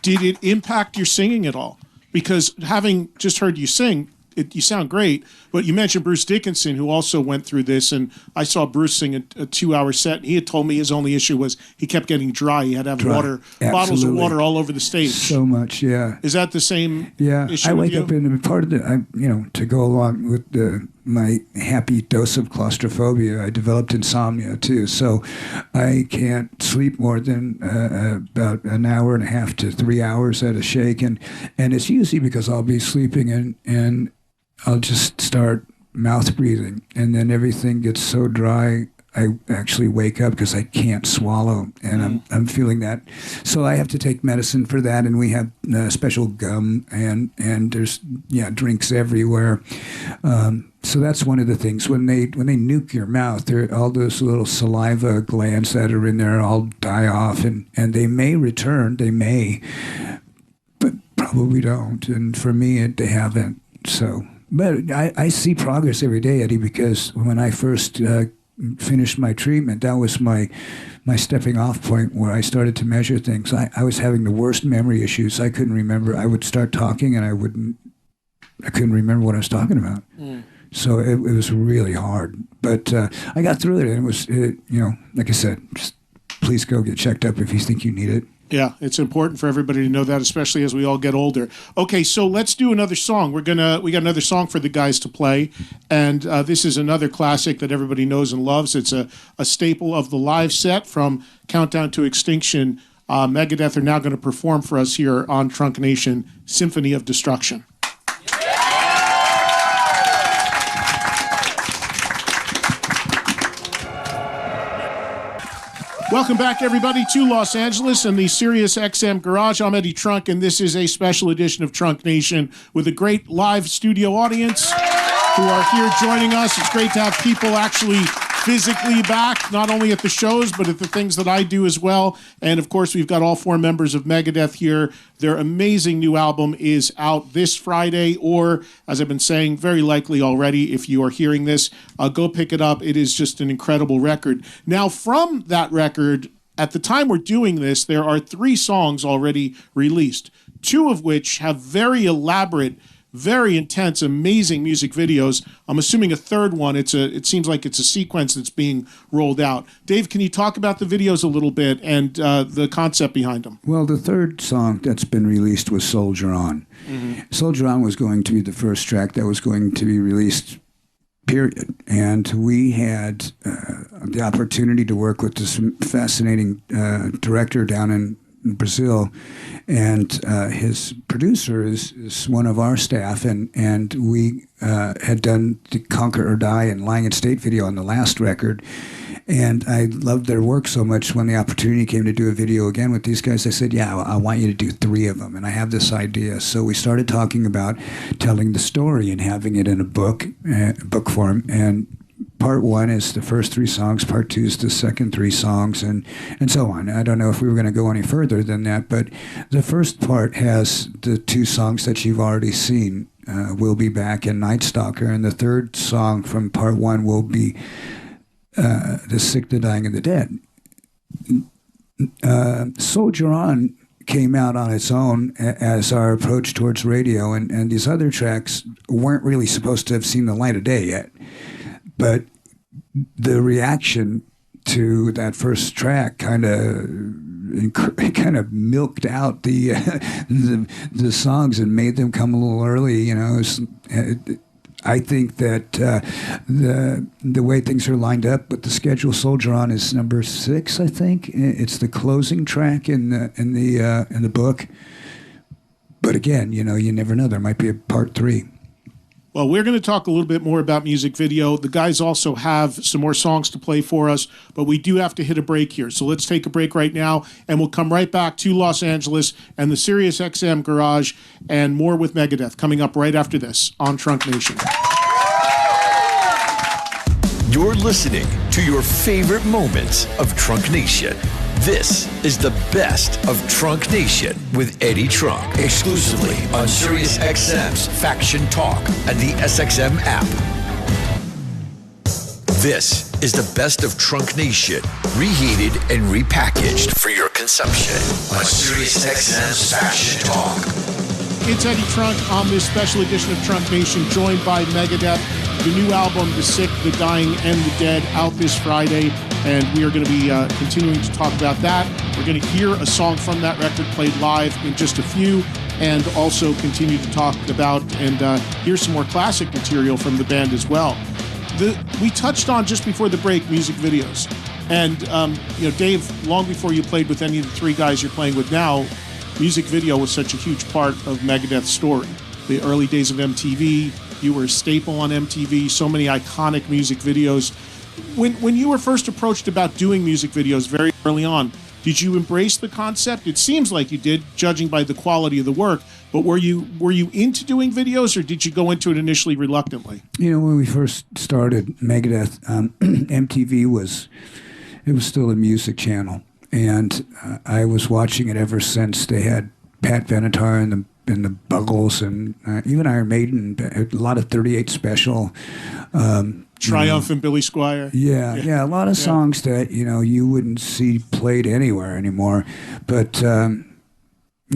Did it impact your singing at all? Because having just heard you sing, you sound great, but you mentioned Bruce Dickinson, who also went through this, and I saw Bruce sing a 2-hour set, and he had told me his only issue was he kept getting dry. He had to have water, bottles of water all over the stage. So much, yeah. Is that the same issue I with wake you? up in part of to go along with my happy dose of claustrophobia, I developed insomnia too. So I can't sleep more than about an hour and a half to 3 hours at a shake, and it's usually because I'll be sleeping and I'll just start mouth breathing, and then everything gets so dry I actually wake up because I can't swallow, and I'm feeling that. So I have to take medicine for that, and we have special gum, and there's drinks everywhere. So that's one of the things. When they nuke your mouth, all those little saliva glands that are in there all die off, and they may return. They may, but probably don't. And for me, they haven't. So. But I see progress every day, Eddie, because when I first finished my treatment, that was my stepping off point where I started to measure things. I was having the worst memory issues. I couldn't remember. I would start talking and I couldn't remember what I was talking about. So it was really hard. But I got through it, and it was, like I said, just please go get checked up if you think you need it. Yeah, it's important for everybody to know that, especially as we all get older. Okay, so let's do another song. We got another song for the guys to play, and this is another classic that everybody knows and loves. It's a staple of the live set from Countdown to Extinction. Megadeth are now going to perform for us here on Trunk Nation, Symphony of Destruction. Welcome back, everybody, to Los Angeles and the Sirius XM Garage. I'm Eddie Trunk, and this is a special edition of Trunk Nation with a great live studio audience who are here joining us. It's great to have people actually physically back, not only at the shows, but at the things that I do as well. And, of course, we've got all 4 members of Megadeth here. Their amazing new album is out this Friday, or, as I've been saying, very likely already, if you are hearing this, go pick it up. It is just an incredible record. Now, from that record, at the time we're doing this, there are 3 songs already released, 2 of which have very elaborate, very intense, amazing music videos. I'm assuming a third one. It seems like it's a sequence that's being rolled out. Dave, can you talk about the videos a little bit and the concept behind them? Well, the third song that's been released was Soldier On. Soldier On was going to be the first track that was going to be released, period. And we had the opportunity to work with this fascinating director down in Brazil, and his producer is one of our staff, and we had done the Conquer or Die and Lying in State video on the last record, and I loved their work so much. When the opportunity came to do a video again with these guys, I said, I want you to do 3 of them, and I have this idea. So we started talking about telling the story and having it in a book form, and part one is the first 3 songs, part 2 is the second 3 songs, and so on. I don't know if we were going to go any further than that, but the first part has the 2 songs that you've already seen, We'll Be Back and Night Stalker, and the third song from part 1 will be The Sick, the Dying, and the Dead. Soldier On came out on its own as our approach towards radio, and these other tracks weren't really supposed to have seen the light of day yet. But the reaction to that first track kind of milked out the songs and made them come a little early. You know, I think that the way things are lined up with the schedule, Soldier On is number 6. I think it's the closing track in the book. But again, you know, you never know. There might be a part 3. Well, we're going to talk a little bit more about music video. The guys also have some more songs to play for us, but we do have to hit a break here. So let's take a break right now, and we'll come right back to Los Angeles and the Sirius XM Garage and more with Megadeth coming up right after this on Trunk Nation. You're listening to your favorite moments of Trunk Nation. This is the best of Trunk Nation with Eddie Trunk, exclusively on Sirius XM's Faction Talk and the SXM app. This is the best of Trunk Nation, reheated and repackaged for your consumption on Sirius XM's Faction Talk. It's Eddie Trunk on this special edition of Trunk Nation, joined by Megadeth. The new album, The Sick, the Dying, and the Dead, out this Friday, and we are going to be continuing to talk about that. We're going to hear a song from that record played live in just a few, and also continue to talk about and hear some more classic material from the band as well. We touched on, just before the break, music videos. And, you know, Dave, long before you played with any of the 3 guys you're playing with now, music video was such a huge part of Megadeth's story. The early days of MTV, you were a staple on MTV, so many iconic music videos. When you were first approached about doing music videos very early on, did you embrace the concept? It seems like you did, judging by the quality of the work, but were you into doing videos, or did you go into it initially reluctantly? You know, when we first started Megadeth, MTV was still a music channel, and I was watching it ever since. They had Pat Benatar and the Buggles, and even Iron Maiden, a lot of 38 Special. Triumph and Billy Squier. Yeah, a lot of songs that, you know, you wouldn't see played anywhere anymore. But, you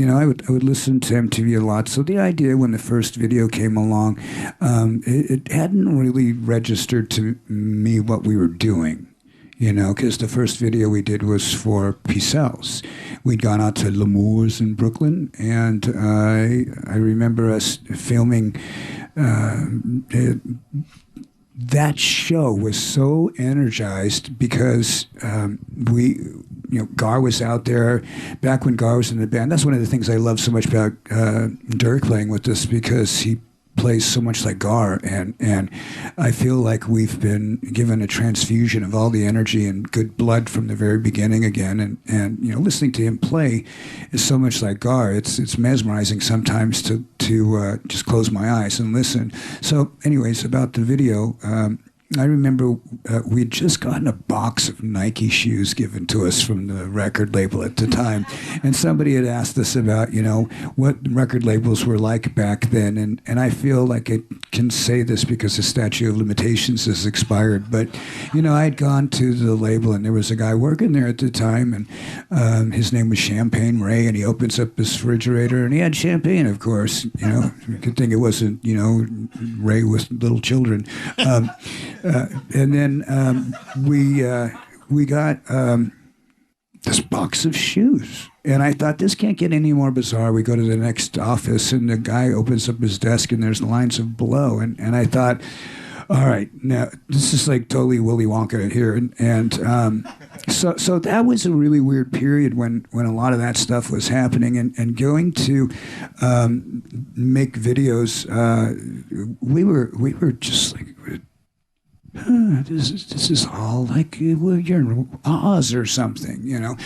know, I would listen to MTV a lot. So the idea when the first video came along, it hadn't really registered to me what we were doing. You know, because the first video we did was for Picels. We'd gone out to L'Amour's in Brooklyn, and I remember us filming. That show was so energized because Gar was out there back when Gar was in the band. That's one of the things I love so much about Dirk playing with us, because he plays so much like Gar, and I feel like we've been given a transfusion of all the energy and good blood from the very beginning again, and you know, listening to him play is so much like Gar. It's mesmerizing sometimes to just close my eyes and listen. So anyways, about the video, I remember we'd just gotten a box of Nike shoes given to us from the record label at the time, and somebody had asked us about, you know, what record labels were like back then, and I feel like I can say this because the statute of limitations has expired, but, you know, I'd gone to the label, and there was a guy working there at the time, and his name was Champagne Ray, and he opens up his refrigerator, and he had champagne, of course. You know, you could think it wasn't, you know, Ray with little children. And then we got this box of shoes. And I thought, this can't get any more bizarre. We go to the next office, and the guy opens up his desk, and there's lines of blow. And I thought, all right, now this is like totally Willy Wonka here. And so that was a really weird period when a lot of that stuff was happening. And going to make videos, we were just like this is all like well, you're in Oz or something, you know.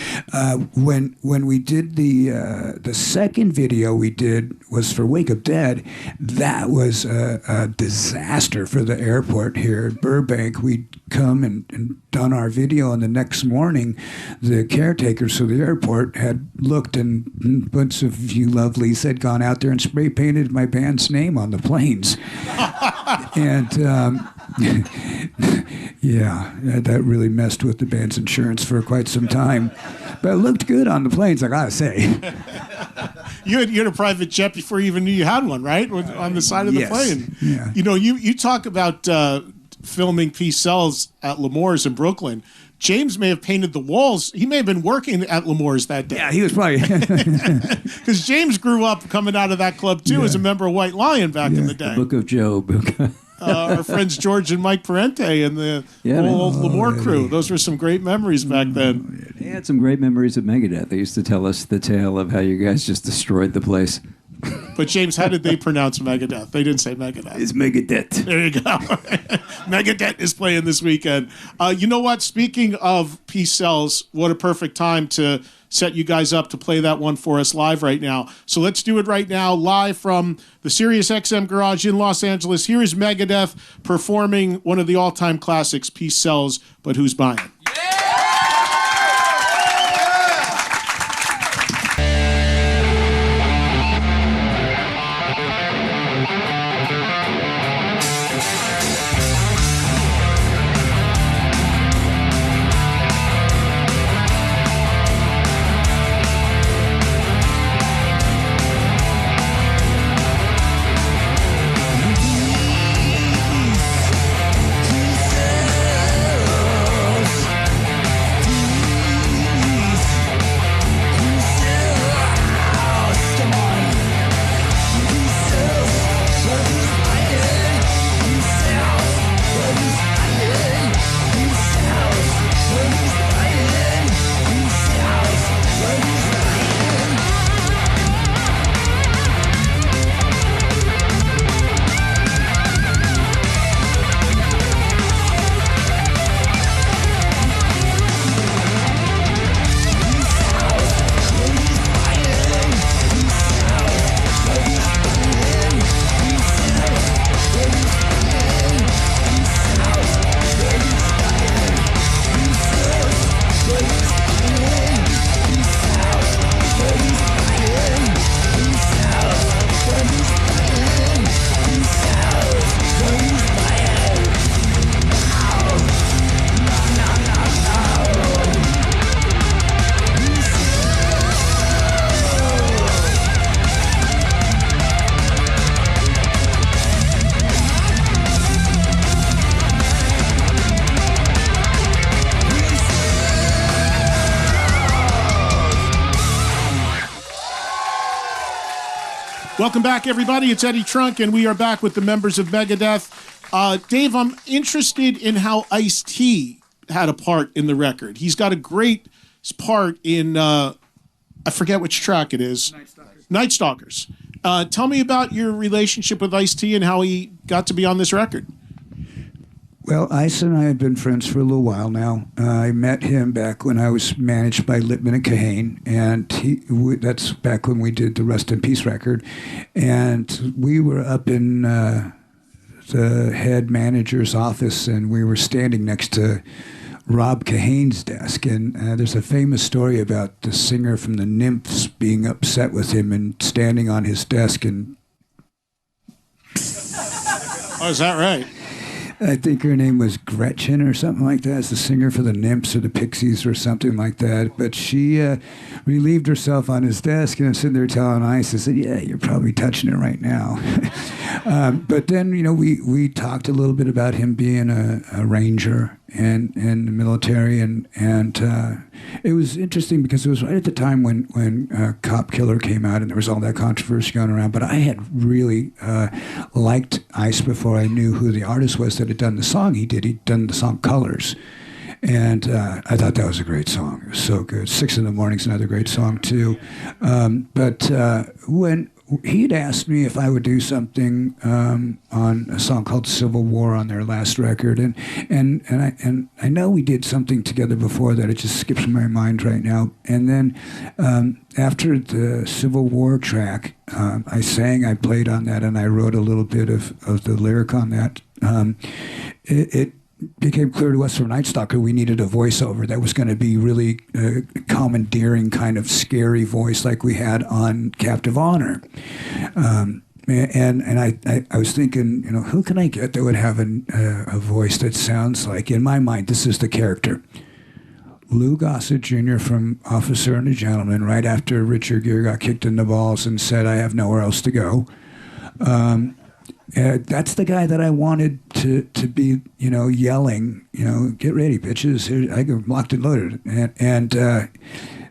When we did the second video we did was for Wake Up Dead, that was a disaster for the airport here at Burbank. We'd come and done our video, and the next morning, the caretakers of the airport had looked, and a bunch of you lovelies had gone out there and spray painted my band's name on the planes. And yeah, that really messed with the band's insurance for quite some time. But it looked good on the planes, I gotta say. You had a private jet before you even knew you had one, right? On the side of the plane. Yeah. You know, you talk about filming Peace Sells at L'Amour's in Brooklyn. James may have painted the walls. He may have been working at L'Amour's that day. Yeah, he was probably... Because James grew up coming out of that club, too, as a member of White Lion back in the day. Book of Job. Our friends George and Mike Parente and the whole L'Amour crew. Those were some great memories back then. They had some great memories of Megadeth. They used to tell us the tale of how you guys just destroyed the place. But James, how did they pronounce Megadeth? They didn't say Megadeth. It's Megadeth. There you go. Megadeth is playing this weekend. You know what? Speaking of Peace Sells, what a perfect time to set you guys up to play that one for us live right now. So let's do it right now, live from the Sirius XM Garage in Los Angeles. Here is Megadeth performing one of the all-time classics, Peace Sells, But Who's Buying? Welcome back, everybody. It's Eddie Trunk, and we are back with the members of Megadeth. Dave, I'm interested in how Ice-T had a part in the record. He's got a great part in, I forget which track it is. Night Stalkers. Tell me about your relationship with Ice-T and how he got to be on this record. Well, Ice and I have been friends for a little while now. I met him back when I was managed by Littman and Kahane, and that's back when we did the Rest in Peace record. And we were up in the head manager's office, and we were standing next to Rob Kahane's desk. And there's a famous story about the singer from the Nymphs being upset with him and standing on his desk and... Oh, is that right? I think her name was Gretchen or something like that. It's the singer for the Nymphs or the Pixies or something like that. But she relieved herself on his desk and sitting there telling Ice, I said, yeah, you're probably touching it right now. But then, you know, we talked a little bit about him being a ranger and in the military. And it was interesting because it was right at the time when Cop Killer came out and there was all that controversy going around. But I had really liked Ice before I knew who the artist was that had done the song he did. He'd done the song Colors. And I thought that was a great song. It was so good. 6 in the Morning's another great song, too. But when he'd asked me if I would do something on a song called "Civil War" on their last record, and I know we did something together before that. It just skips my mind right now. And then after the Civil War track, I played on that, and I wrote a little bit of the lyric on that. It became clear to us from Night Stalker we needed a voiceover that was going to be really commandeering, kind of scary voice like we had on Captive Honor. And I was thinking, who can I get that would have a voice that sounds like, in my mind, this is the character. Lou Gossett Jr. from Officer and a Gentleman, right after Richard Gere got kicked in the balls and said, I have nowhere else to go. That's the guy that I wanted to be, yelling, get ready, bitches. Here, I got locked and loaded.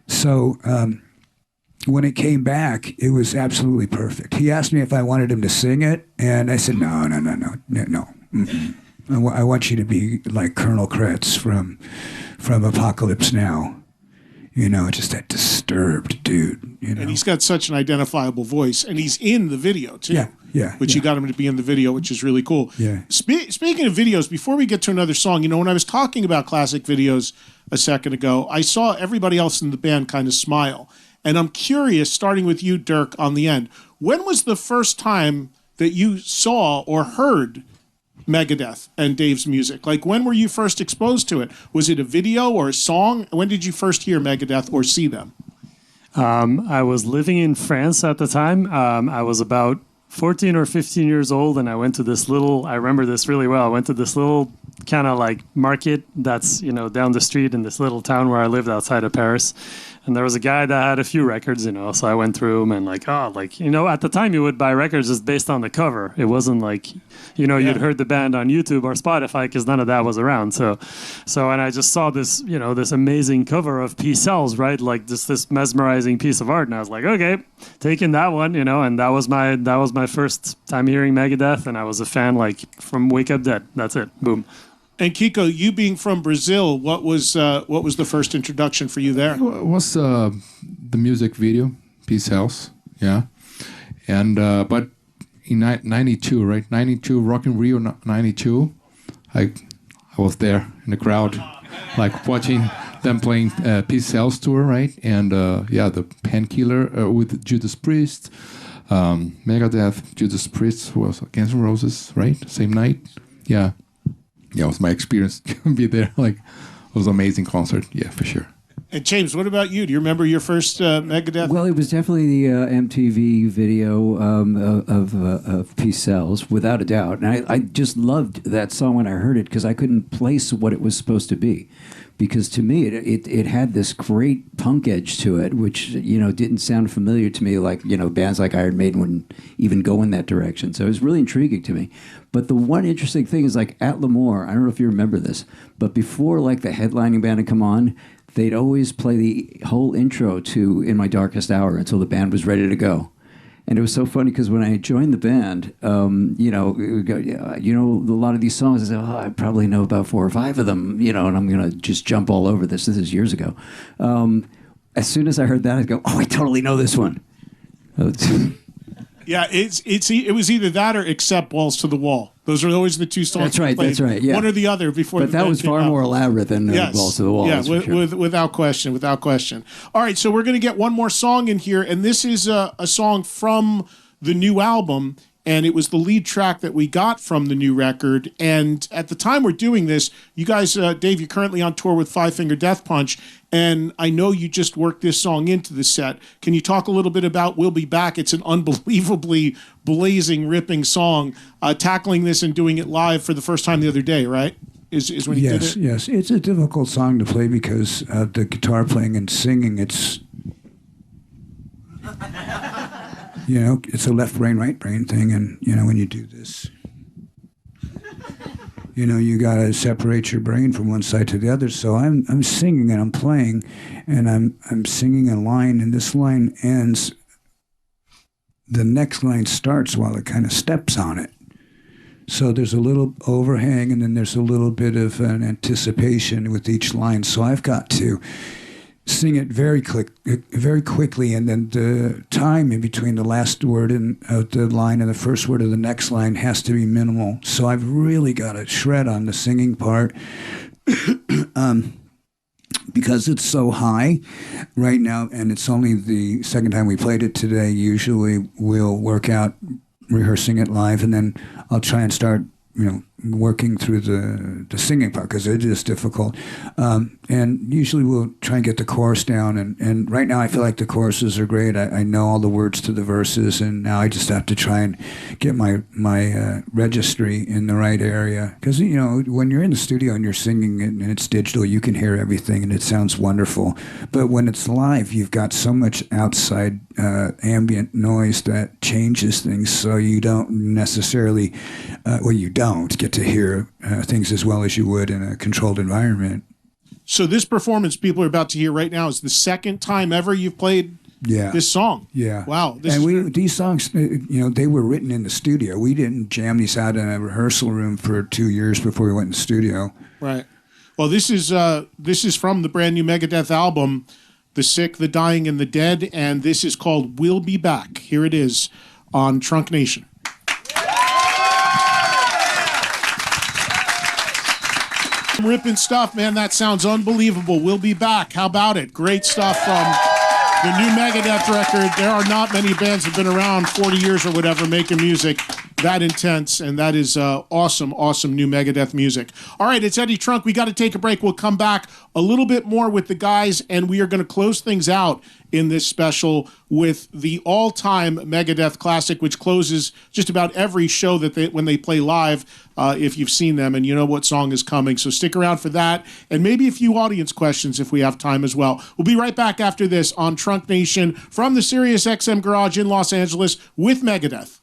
So when it came back, it was absolutely perfect. He asked me if I wanted him to sing it, and I said, no. Mm-mm. I want you to be like Colonel Kretz from Apocalypse Now. Just that disturbed dude. And he's got such an identifiable voice, and he's in the video too. Yeah. You got him to be in the video, which is really cool. Yeah. Speaking of videos, before we get to another song, when I was talking about classic videos a second ago, I saw everybody else in the band kind of smile, and I'm curious, starting with you, Dirk, on the end. When was the first time that you saw or heard Megadeth and Dave's music? Like, when were you first exposed to it? Was it a video or a song? When did you first hear Megadeth or see them? I was living in France at the time. I was about 14 or 15 years old, and I went to this little, I remember this really well, I went to this little kind of like market that's, down the street in this little town where I lived outside of Paris. And there was a guy that had a few records, so I went through them and at the time you would buy records just based on the cover. It wasn't like, you'd heard the band on YouTube or Spotify because none of that was around. So, and I just saw this, this amazing cover of Peace Sells, right? Like this mesmerizing piece of art. And I was like, okay, taking that one, and that was my first time hearing Megadeth. And I was a fan, from Wake Up Dead. That's it. Boom. And Kiko, you being from Brazil, what was the first introduction for you there? It was the music video, Peace House, yeah. And but in 92, right? 92, Rock in Rio 92, I was there in the crowd, watching them playing Peace House tour, right? And the Painkiller with Judas Priest, Megadeth, Judas Priest was Guns N' Roses, right? Same night, yeah. Yeah, it was my experience to be there. It was an amazing concert. Yeah, for sure. And James, what about you? Do you remember your first Megadeth? Well, it was definitely the MTV video of Peace Sells, without a doubt. And I just loved that song when I heard it because I couldn't place what it was supposed to be. Because to me, it had this great punk edge to it, which, didn't sound familiar to me, bands like Iron Maiden wouldn't even go in that direction. So it was really intriguing to me. But the one interesting thing is, at L'Amour, I don't know if you remember this, but before, the headlining band had come on, they'd always play the whole intro to In My Darkest Hour until the band was ready to go. And it was so funny because when I joined the band, a lot of these songs, I said, I probably know about 4 or 5 of them, and I'm going to just jump all over this. This is years ago. As soon as I heard that, I'd go, I totally know this one. Yeah, it was either that or Accept Balls to the Wall. Those are always the two songs. That's right. Yeah. One or the other before. But that was far more elaborate than Balls to the Wall. Yeah, without question. All right, so we're going to get one more song in here, and this is a song from the new album, and it was the lead track that we got from the new record. And at the time we're doing this, you guys, Dave, you're currently on tour with Five Finger Death Punch, and I know you just worked this song into the set. Can you talk a little bit about We'll Be Back? It's an unbelievably blazing, ripping song. Tackling this and doing it live for the first time the other day, right? Is when you did it? Yes. It's a difficult song to play because the guitar playing and singing, it's... it's a left brain, right brain thing, and when you do this, you gotta separate your brain from one side to the other. So I'm singing and I'm playing, and I'm singing a line, and this line ends. The next line starts while it kind of steps on it. So there's a little overhang, and then there's a little bit of an anticipation with each line. So I've got to sing it very quickly, and then the time in between the last word of the line and the first word of the next line has to be minimal. So I've really got to shred on the singing part. Because it's so high right now, and it's only the second time we played it today. Usually we'll work out rehearsing it live, and then I'll try and start, working through the singing part, because it is difficult. And usually we'll try and get the chorus down. And right now I feel like the choruses are great. I know all the words to the verses, and now I just have to try and get my registry in the right area. Because, when you're in the studio and you're singing it and it's digital, you can hear everything and it sounds wonderful. But when it's live, you've got so much outside ambient noise that changes things, so you don't necessarily, you don't get to hear things as well as you would in a controlled environment. So this performance people are about to hear right now is the second time ever you've played this song. Yeah. Wow. These songs, they were written in the studio. We didn't jam these out in a rehearsal room for 2 years before we went in the studio. Right. Well, this is from the brand new Megadeth album, The Sick, the Dying, and the Dead, and this is called We'll Be Back. Here it is on Trunk Nation. Ripping stuff, man. That sounds unbelievable. We'll be back. How about it? Great stuff from the new Megadeth record. There are not many bands that have been around 40 years or whatever making music that intense, and that is awesome new Megadeth music. All right, it's Eddie Trunk. We got to take a break. We'll come back a little bit more with the guys, and we are going to close things out in this special with the all-time Megadeth classic, which closes just about every show that when they play live, if you've seen them, and you know what song is coming. So stick around for that, and maybe a few audience questions if we have time as well. We'll be right back after this on Trunk Nation from the Sirius XM Garage in Los Angeles with Megadeth.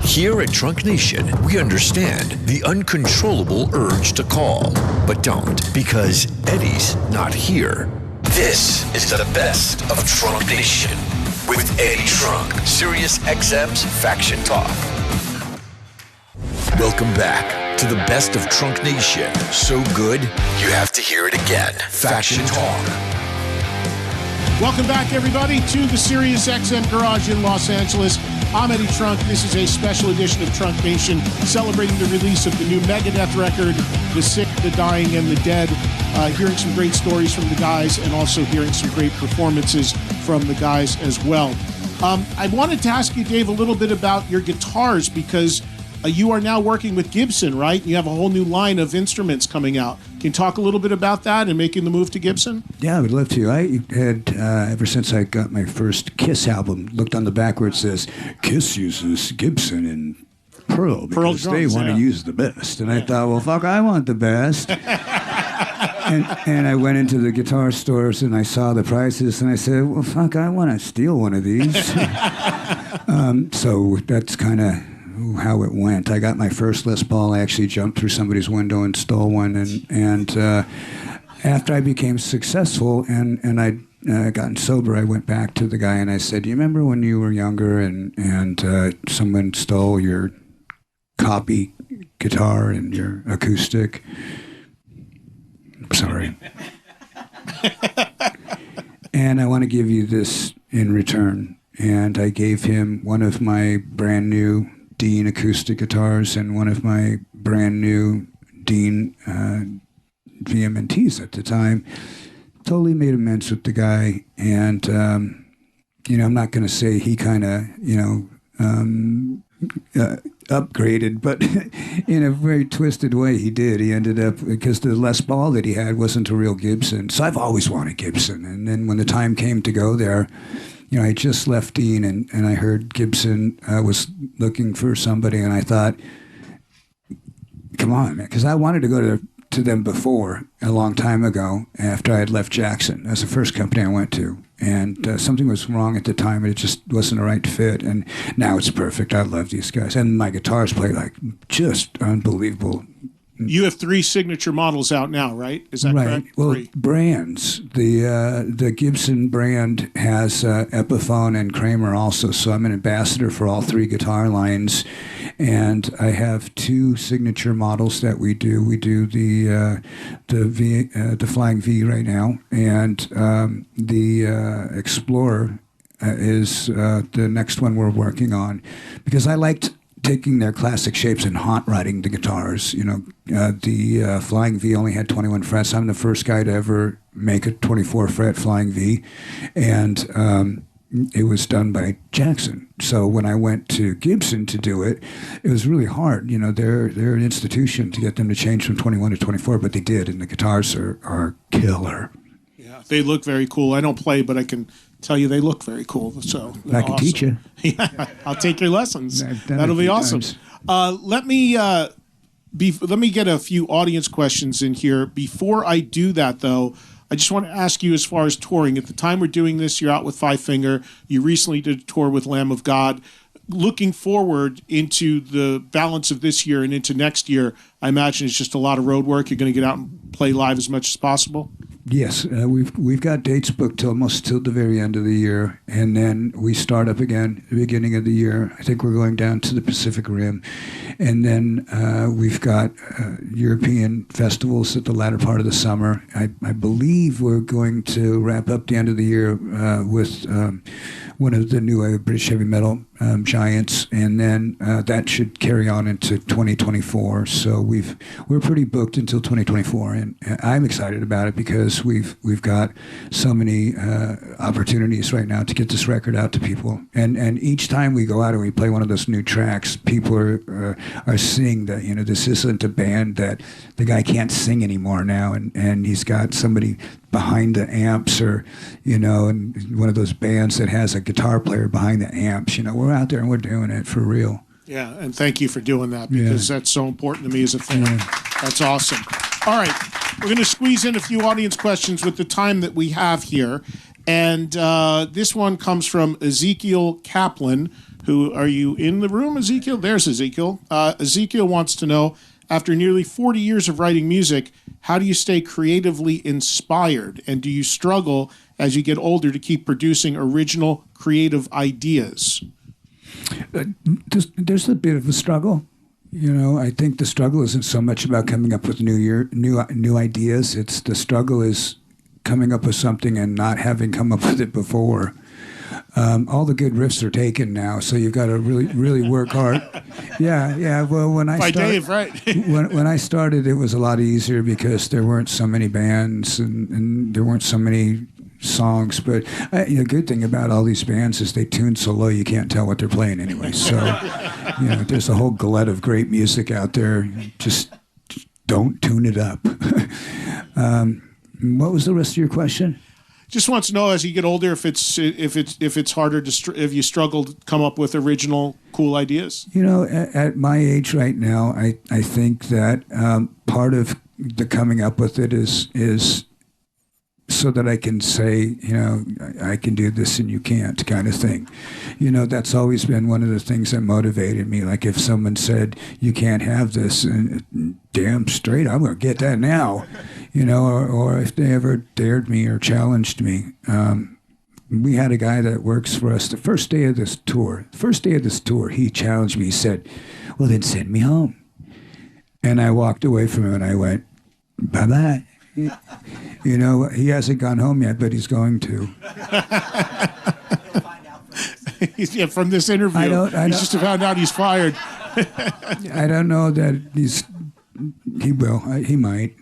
Here at Trunk Nation, we understand the uncontrollable urge to call, but don't, because Eddie's not here. This is the best of Trunk Nation with Eddie Trunk, Sirius XM's Faction Talk. Welcome back to the best of Trunk Nation. So good, you have to hear it again. Faction Talk. Welcome back, everybody, to the Sirius XM Garage in Los Angeles. I'm Eddie Trunk. This is a special edition of Trunk Nation celebrating the release of the new Megadeth record, The Sick, the Dying, and the Dead. Hearing some great stories from the guys and also hearing some great performances from the guys as well. I wanted to ask you, Dave, a little bit about your guitars because you are now working with Gibson, right? You have a whole new line of instruments coming out. Can you talk a little bit about that and making the move to Gibson? Yeah, I would love to. I had, ever since I got my first Kiss album, looked on the back where it says, Kiss uses Gibson and Pearl because they want to use the best. And I thought, well, fuck, I want the best. and I went into the guitar stores and I saw the prices and I said, well, fuck, I want to steal one of these. So that's kind of how it went. I got my first Les Paul. I actually jumped through somebody's window and stole one. And after I became successful and I'd gotten sober, I went back to the guy and I said, do you remember when you were younger and someone stole your copy guitar and your acoustic? Sorry. And I want to give you this in return. And I gave him one of my brand new Dean acoustic guitars and one of my brand new Dean VMNTs at the time. Totally made amends with the guy. And, I'm not going to say he kind of, upgraded, but in a very twisted way he did. He ended up, because the Les Paul that he had wasn't a real Gibson. So I've always wanted Gibson. And then when the time came to go there, I just left Dean and I heard Gibson was looking for somebody, and I thought, come on, man, because I wanted to go to them before, a long time ago, after I had left Jackson. That was the first company I went to. And something was wrong at the time, and it just wasn't a right fit. And now it's perfect. I love these guys. And my guitars play like just unbelievable. You have 3 signature models out now, right? Is that correct? Well, 3. brands. The Gibson brand has Epiphone and Kramer also, so I'm an ambassador for all 3 guitar lines. and I have 2 signature models that we do. We do the Flying V right now, and the Explorer is the next one we're working on, because I liked taking their classic shapes and hot rodding the guitars. The Flying V only had 21 frets. I'm the first guy to ever make a 24 fret Flying V, and it was done by Jackson. So when I went to Gibson to do it, it was really hard. They're an institution to get them to change from 21 to 24, but they did, and the guitars are killer. Yeah, they look very cool. I don't play, but I can tell you they look very cool. So I can teach you. Yeah, I'll take your lessons. That'll be awesome. Let me get a few audience questions in here. Before I do that, though, I just want to ask you, as far as touring, at the time we're doing this, you're out with Five Finger. You recently did a tour with Lamb of God. Looking forward into the balance of this year and into next year, I imagine it's just a lot of road work. You're going to get out and play live as much as possible? Yes, we've got dates booked almost till the very end of the year, and then we start up again at the beginning of the year. I think we're going down to the Pacific Rim, and then we've got European festivals at the latter part of the summer. I believe we're going to wrap up the end of the year with one of the new British heavy metal giants, and then that should carry on into 2024. So we're pretty booked until 2024, and I'm excited about it because we've got so many opportunities right now to get this record out to people. And each time we go out and we play one of those new tracks, people are seeing that this isn't a band that the guy can't sing anymore now, and he's got somebody behind the amps, or and one of those bands that has a guitar player behind the amps. We're out there and we're doing it for real. Yeah, and thank you for doing that, because that's so important to me as a fan. Yeah. That's awesome. All right, we're going to squeeze in a few audience questions with the time that we have here. And this one comes from Ezekiel Kaplan. Are you in the room, Ezekiel? There's Ezekiel. Ezekiel wants to know, after nearly 40 years of writing music, how do you stay creatively inspired? And do you struggle as you get older to keep producing original creative ideas? There's a bit of a struggle. I think the struggle isn't so much about coming up with new ideas. It's the struggle is coming up with something and not having come up with it before. All the good riffs are taken now, so you've got to really work hard. Yeah. Well, when I started, Dave, right? when I started, it was a lot easier because there weren't so many bands and there weren't so many songs. But the good thing about all these bands is they tune so low you can't tell what they're playing anyway. So there's a whole glut of great music out there. Just don't tune it up. What was the rest of your question? Just wants to know, as you get older, if it's harder if you struggle to come up with original cool ideas. At my age right now, I think that part of the coming up with it is so that I can say, I can do this and you can't, kind of thing. That's always been one of the things that motivated me. Like if someone said, you can't have this, and damn straight, I'm going to get that now. Or if they ever dared me or challenged me. We had a guy that works for us the first day of this tour, he challenged me. He said, well, then send me home. And I walked away from him and I went, bye-bye. He hasn't gone home yet, but he's going to. Yeah, from this interview, he's just found out he's fired. I don't know that he will. He might.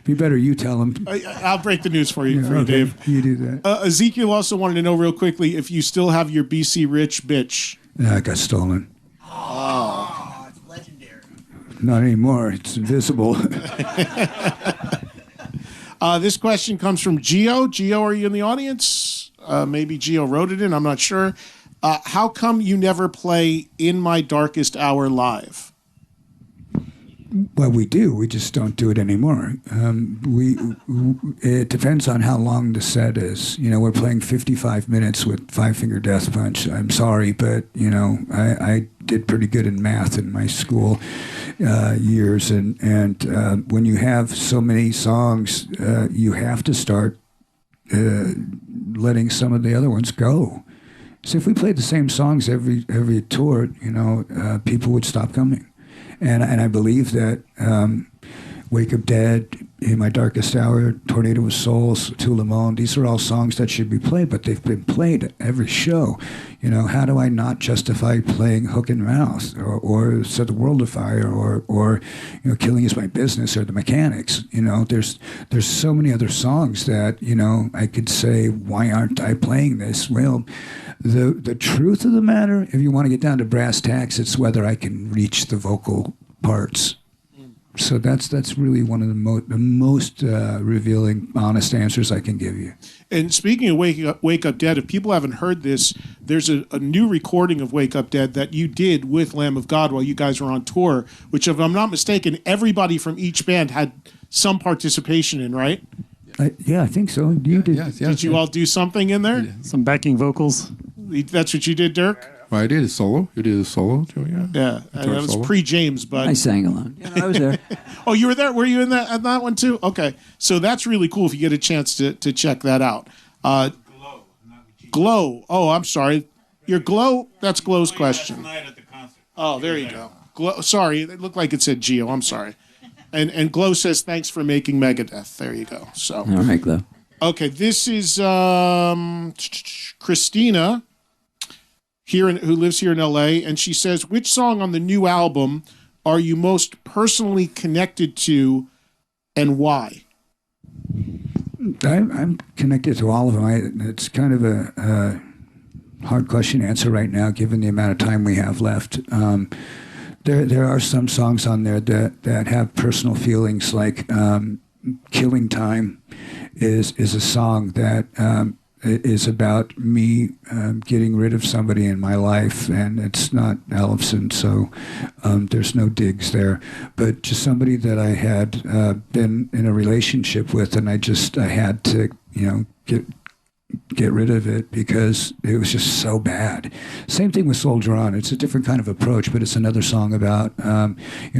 Be better you tell him. I'll break the news for you, Dave. You do that. Ezekiel also wanted to know real quickly if you still have your BC Rich bitch. It got stolen. Oh, it's legendary. Not anymore. It's invisible. This question comes from Gio. Gio, are you in the audience? Maybe Gio wrote it in. I'm not sure. How come you never play In My Darkest Hour live? Well, we do. We just don't do it anymore. It depends on how long the set is. We're playing 55 minutes with Five Finger Death Punch. I'm sorry, but I did pretty good in math in my school years, and when you have so many songs, you have to start letting some of the other ones go. So if we played the same songs every tour, people would stop coming. And I believe that Wake Up Dead, In My Darkest Hour, Tornado of Souls, To Le Monde, these are all songs that should be played, but they've been played at every show. How do I not justify playing Hook and Mouth or Set the World Afire or Killing Is My Business or The Mechanics? There's so many other songs that, I could say, why aren't I playing this? Well, the truth of the matter, if you want to get down to brass tacks, it's whether I can reach the vocal parts. So that's really one of the most revealing, honest answers I can give you. And speaking of Wake Up Dead, if people haven't heard this, there's a new recording of Wake Up Dead that you did with Lamb of God while you guys were on tour, which, if I'm not mistaken, everybody from each band had some participation in, right? I think so. You did. Yes, Did you all do something in there? Some backing vocals. That's what you did, Dirk? Well, I did a solo. You did a solo too, yeah. Yeah, and that was solo. pre-James, but I sang along. I was there. Oh, you were there? Were you in that one too? Okay, so that's really cool if you get a chance to check that out. Glow. Oh, I'm sorry. Your Glow. That's Glow's question. Oh, there you go. Glow. Sorry, it looked like it said Geo. I'm sorry. And Glow says thanks for making Megadeth. There you go. So. All right, Glow. Okay, this is Christina. Who lives here in LA, and she says, which song on the new album are you most personally connected to and why? I'm connected to all of them. It's kind of a hard question to answer right now, given the amount of time we have left. There are some songs on there that have personal feelings, like Killing Time is a song that is about me getting rid of somebody in my life, and it's not Ellefson, so there's no digs there. But just somebody that I had been in a relationship with, and I had to, get rid of it because it was just so bad. Same thing with Soldier On. It's a different kind of approach, but it's another song about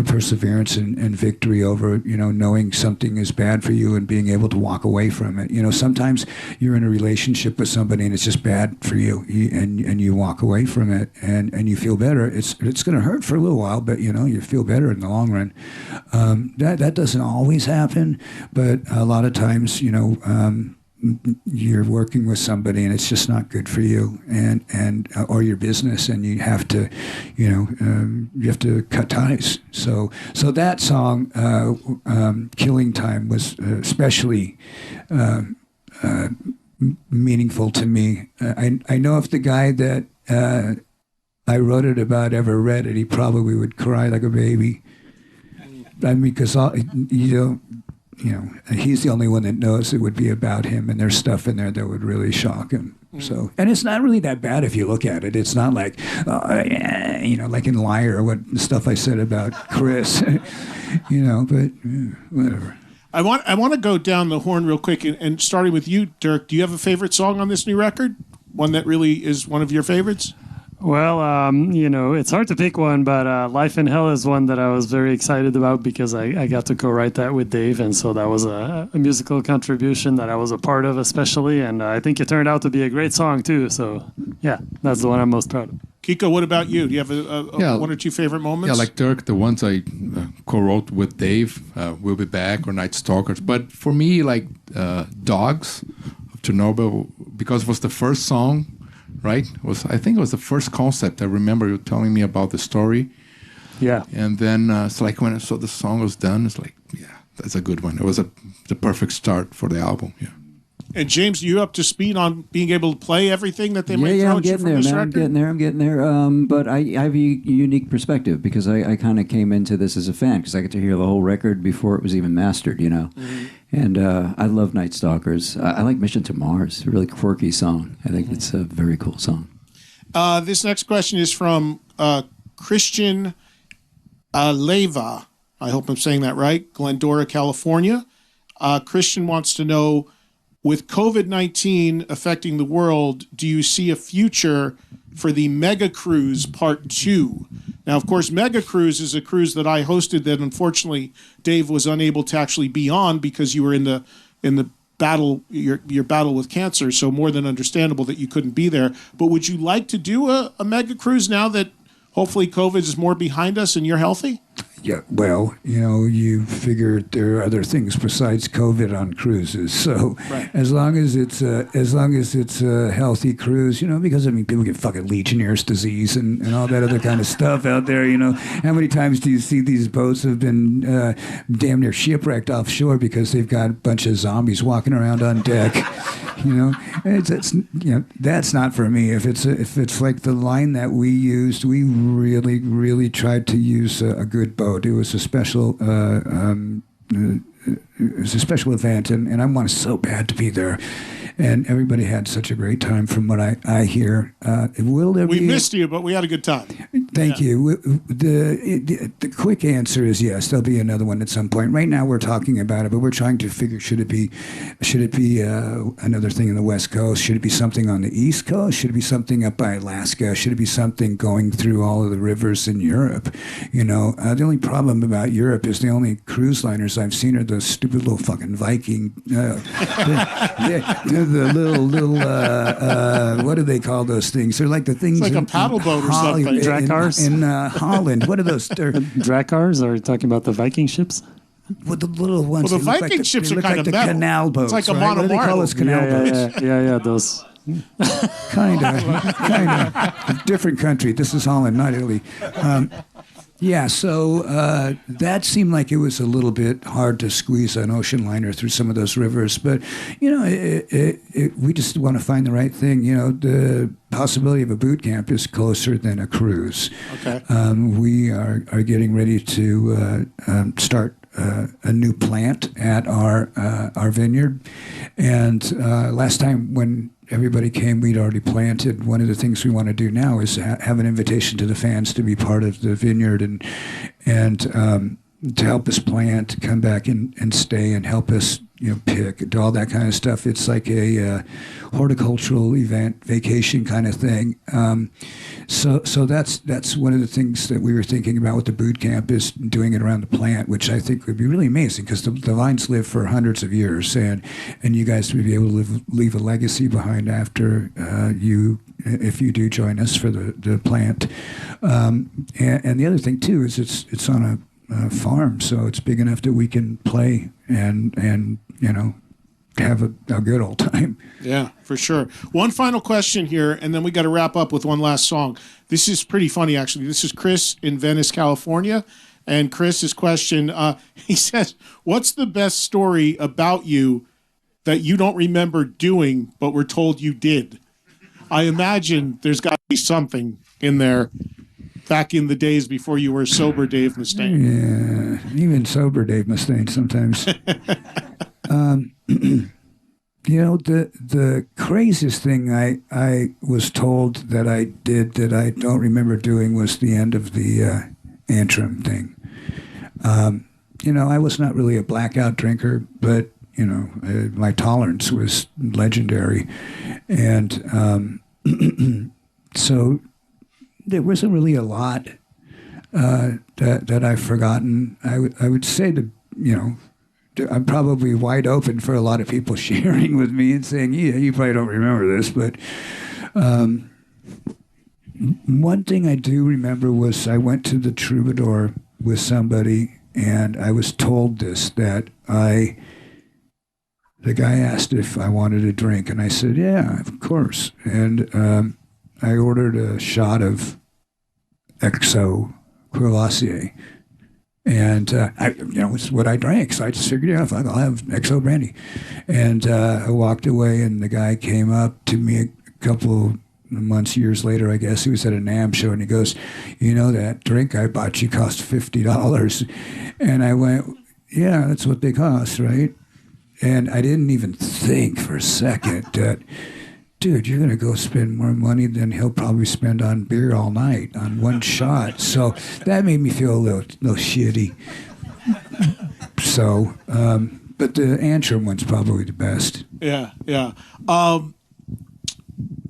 perseverance and victory over knowing something is bad for you and being able to walk away from it. Sometimes you're in a relationship with somebody and it's just bad for you, and you walk away from it and you feel better. It's going to hurt for a little while, but you feel better in the long run. That doesn't always happen, but a lot of times you're working with somebody and it's just not good for you and or your business, and you have to cut ties. So that song, Killing Time, was especially meaningful to me. I know if the guy that I wrote it about ever read it, he probably would cry like a baby. I mean, because he's the only one that knows it would be about him, and there's stuff in there that would really shock him. So, and it's not really that bad if you look at it. It's not like, like in Liar, what stuff I said about Chris, but whatever. I want to go down the horn real quick, and starting with you, Dirk. Do you have a favorite song on this new record? One that really is one of your favorites? Well, it's hard to pick one, but Life in Hell is one that I was very excited about because I got to co-write that with Dave, and so that was a musical contribution that I was a part of especially, and I think it turned out to be a great song too, so yeah, that's the one I'm most proud of. Kiko, what about you? Do you have a one or two favorite moments? Yeah, like Dirk, the ones I co-wrote with Dave, We'll Be Back or Night Stalkers, but for me, like Dogs of Chernobyl, because it was the first song, right? I think it was the first concept. I remember you telling me about the story. Yeah. And then it's like when I saw the song was done, it's like, yeah, that's a good one. It was the perfect start for the album. Yeah. And James, are you up to speed on being able to play everything that they might throw at you from this record? I'm getting there. But I have a unique perspective because I kind of came into this as a fan because I got to hear the whole record before it was even mastered, Mm-hmm. And I love Night Stalkers. I like Mission to Mars, a really quirky song. I think it's a very cool song. This next question is from Christian Leva. I hope I'm saying that right. Glendora, California. Christian wants to know, with COVID-19 affecting the world, do you see a future for the Mega Cruise Part 2? Now, of course, Mega Cruise is a cruise that I hosted that unfortunately Dave was unable to actually be on because you were in the battle your battle with cancer. So more than understandable that you couldn't be there. But would you like to do a mega cruise now that hopefully COVID is more behind us and you're healthy? Yeah, well, you figure there are other things besides COVID on cruises. So Right. as long as it's a healthy cruise, because people get fucking Legionnaire's disease and all that other kind of stuff out there. How many times do you see these boats have been damn near shipwrecked offshore because they've got a bunch of zombies walking around on deck? That's not for me. If it's like the line that we used, we really, really tried to use a good boat. It was a special event, and I wanted so bad to be there. And everybody had such a great time, from what I hear. Will there We be missed you, but we had a good time. Thank you. The quick answer is yes. There'll be another one at some point. Right now, we're talking about it, but we're trying to figure: should it be another thing in the West Coast? Should it be something on the East Coast? Should it be something up by Alaska? Should it be something going through all of the rivers in Europe? The only problem about Europe is the only cruise liners I've seen are those stupid little fucking Viking. The little what do they call those things? They're like the things It's like a paddle boat or something. Drag cars? in Holland. What are those? Dracars? Are you talking about the Viking ships? Well, the little ones. Well, the they look Viking like ships they are look kind like of the metal. canal boats. It's like a right? What do they call monomartle. those canal boats? Yeah, those. Kind of. Different country. This is Holland, not Italy. So that seemed like it was a little bit hard to squeeze an ocean liner through some of those rivers. But, we just want to find the right thing. The possibility of a boot camp is closer than a cruise. Okay. We are getting ready to start a new plant at our vineyard. And last time when everybody came, we'd already planted. One of the things we want to do now is have an invitation to the fans to be part of the vineyard and to help us plant, come back and stay and help us, pick, do all that kind of stuff. It's like a horticultural event, vacation kind of thing. So that's one of the things that we were thinking about with the boot camp, is doing it around the plant, which I think would be really amazing, because the vines live for hundreds of years, and you guys would be able to leave a legacy behind after you, if you do join us for the plant. And the other thing too is it's on a farm, so it's big enough that we can play and have a good old time. Yeah, for sure. One final question here, and then we got to wrap up with one last song. This is pretty funny, actually. This is Chris in Venice, California. And Chris's question, he says, what's the best story about you that you don't remember doing, but were told you did? I imagine there's got to be something in there back in the days before you were sober Dave Mustaine. Yeah, even sober Dave Mustaine sometimes. The craziest thing I was told that I did that I don't remember doing was the end of the Antrim thing. I was not really a blackout drinker, but my tolerance was legendary, and so there wasn't really a lot that I've forgotten. I would say that I'm probably wide open for a lot of people sharing with me and saying, yeah, you probably don't remember this, but one thing I do remember was I went to the Troubadour with somebody, and I was told that the guy asked if I wanted a drink, and I said, yeah, of course. And I ordered a shot of XO Courvoisier. And it's what I drank, so I just figured, yeah, fuck, I'll have XO brandy. And I walked away, and the guy came up to me a couple years later, I guess. He was at a NAMM show, and he goes, that drink I bought you cost $50. And I went, yeah, that's what they cost, right? And I didn't even think for a second that, dude, you're going to go spend more money than he'll probably spend on beer all night on one shot. So that made me feel a little shitty. So, but the Antrim one's probably the best. Yeah.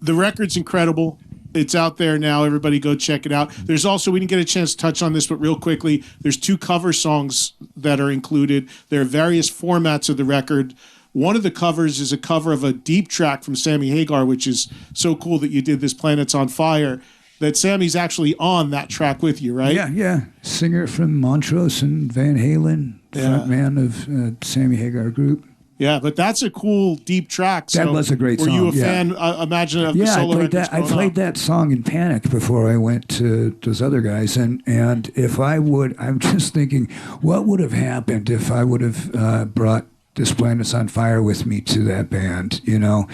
The record's incredible. It's out there now. Everybody go check it out. There's also, we didn't get a chance to touch on this, but real quickly, there's 2 cover songs that are included. There are various formats of the record. one of the covers is a cover of a deep track from Sammy Hagar, which is so cool that you did this Planets on Fire, that Sammy's actually on that track with you, right? Yeah. Singer from Montrose and Van Halen, frontman of Sammy Hagar Group. Yeah, but that's a cool deep track. That was a great song. Were you a fan, imagine, of the solo records? I played that song in Panic before I went to those other guys. And if I would, I'm just thinking, what would have happened if I would have brought This Planet's on Fire with me to that band? You know,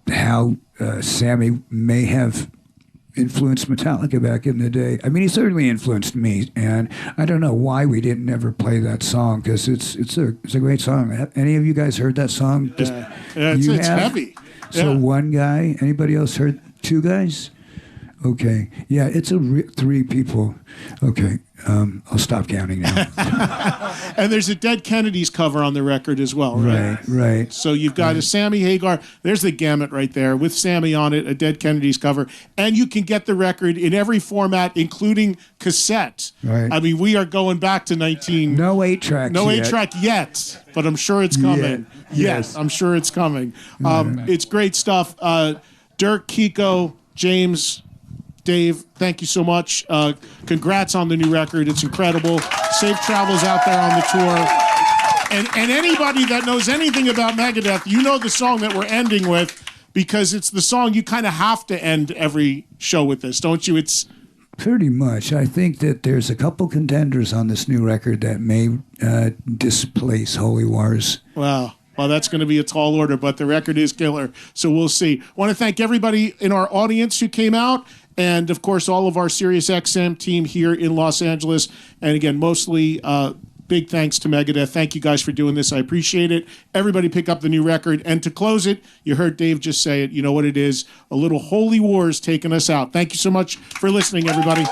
how Sammy may have influenced Metallica back in the day. I mean, he certainly influenced me, and I don't know why we didn't ever play that song, because it's a great song. Have any of you guys heard that song? It's heavy. So one guy. Anybody else heard? Two guys? Okay. Yeah, it's three people. Okay. I'll stop counting now. And there's a Dead Kennedys cover on the record as well, right? Right. So you've got a Sammy Hagar. There's the gamut right there with Sammy on it, a Dead Kennedys cover. And you can get the record in every format, including cassette. Right. I mean, we are going back to 19... No 8-track No yet. 8-track yet, but I'm sure it's coming. Yes, I'm sure it's coming. It's great stuff. Dirk, Kiko, James... Dave, thank you so much. Congrats on the new record. It's incredible. Safe travels out there on the tour. And anybody that knows anything about Megadeth, you know the song that we're ending with, because it's the song you kind of have to end every show with this, don't you? It's pretty much. I think that there's a couple contenders on this new record that may displace Holy Wars. Wow. Well, that's going to be a tall order, but the record is killer, so we'll see. I want to thank everybody in our audience who came out, and, of course, all of our SiriusXM team here in Los Angeles. And, again, mostly big thanks to Megadeth. Thank you guys for doing this. I appreciate it. Everybody pick up the new record. And to close it, you heard Dave just say it. You know what it is. A little Holy Wars taking us out. Thank you so much for listening, everybody.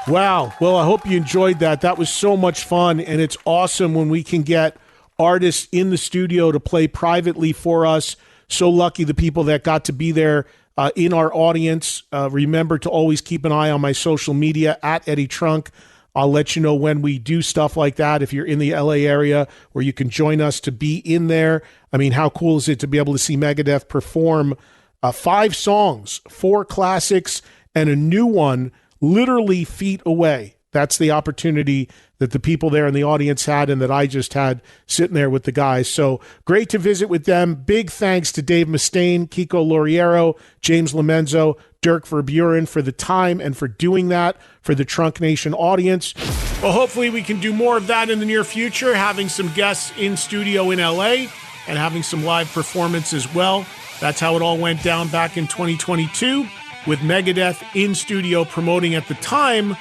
Wow. Well, I hope you enjoyed that. That was so much fun, and it's awesome when we can get artists in the studio to play privately for us. So lucky the people that got to be there in our audience. Remember to always keep an eye on my social media, at Eddie Trunk. I'll let you know when we do stuff like that if you're in the LA area, where you can join us to be in there. I mean, how cool is it to be able to see Megadeth perform 5 songs, 4 classics, and a new one literally feet away. That's the opportunity that the people there in the audience had, and that I just had sitting there with the guys. So great to visit with them. Big thanks to Dave Mustaine, Kiko Loriero, James Lomenzo, Dirk Verburen for the time and for doing that for the Trunk Nation audience. Well, hopefully we can do more of that in the near future, having some guests in studio in LA and having some live performance as well. That's how it all went down back in 2022. With Megadeth in studio promoting, at the time,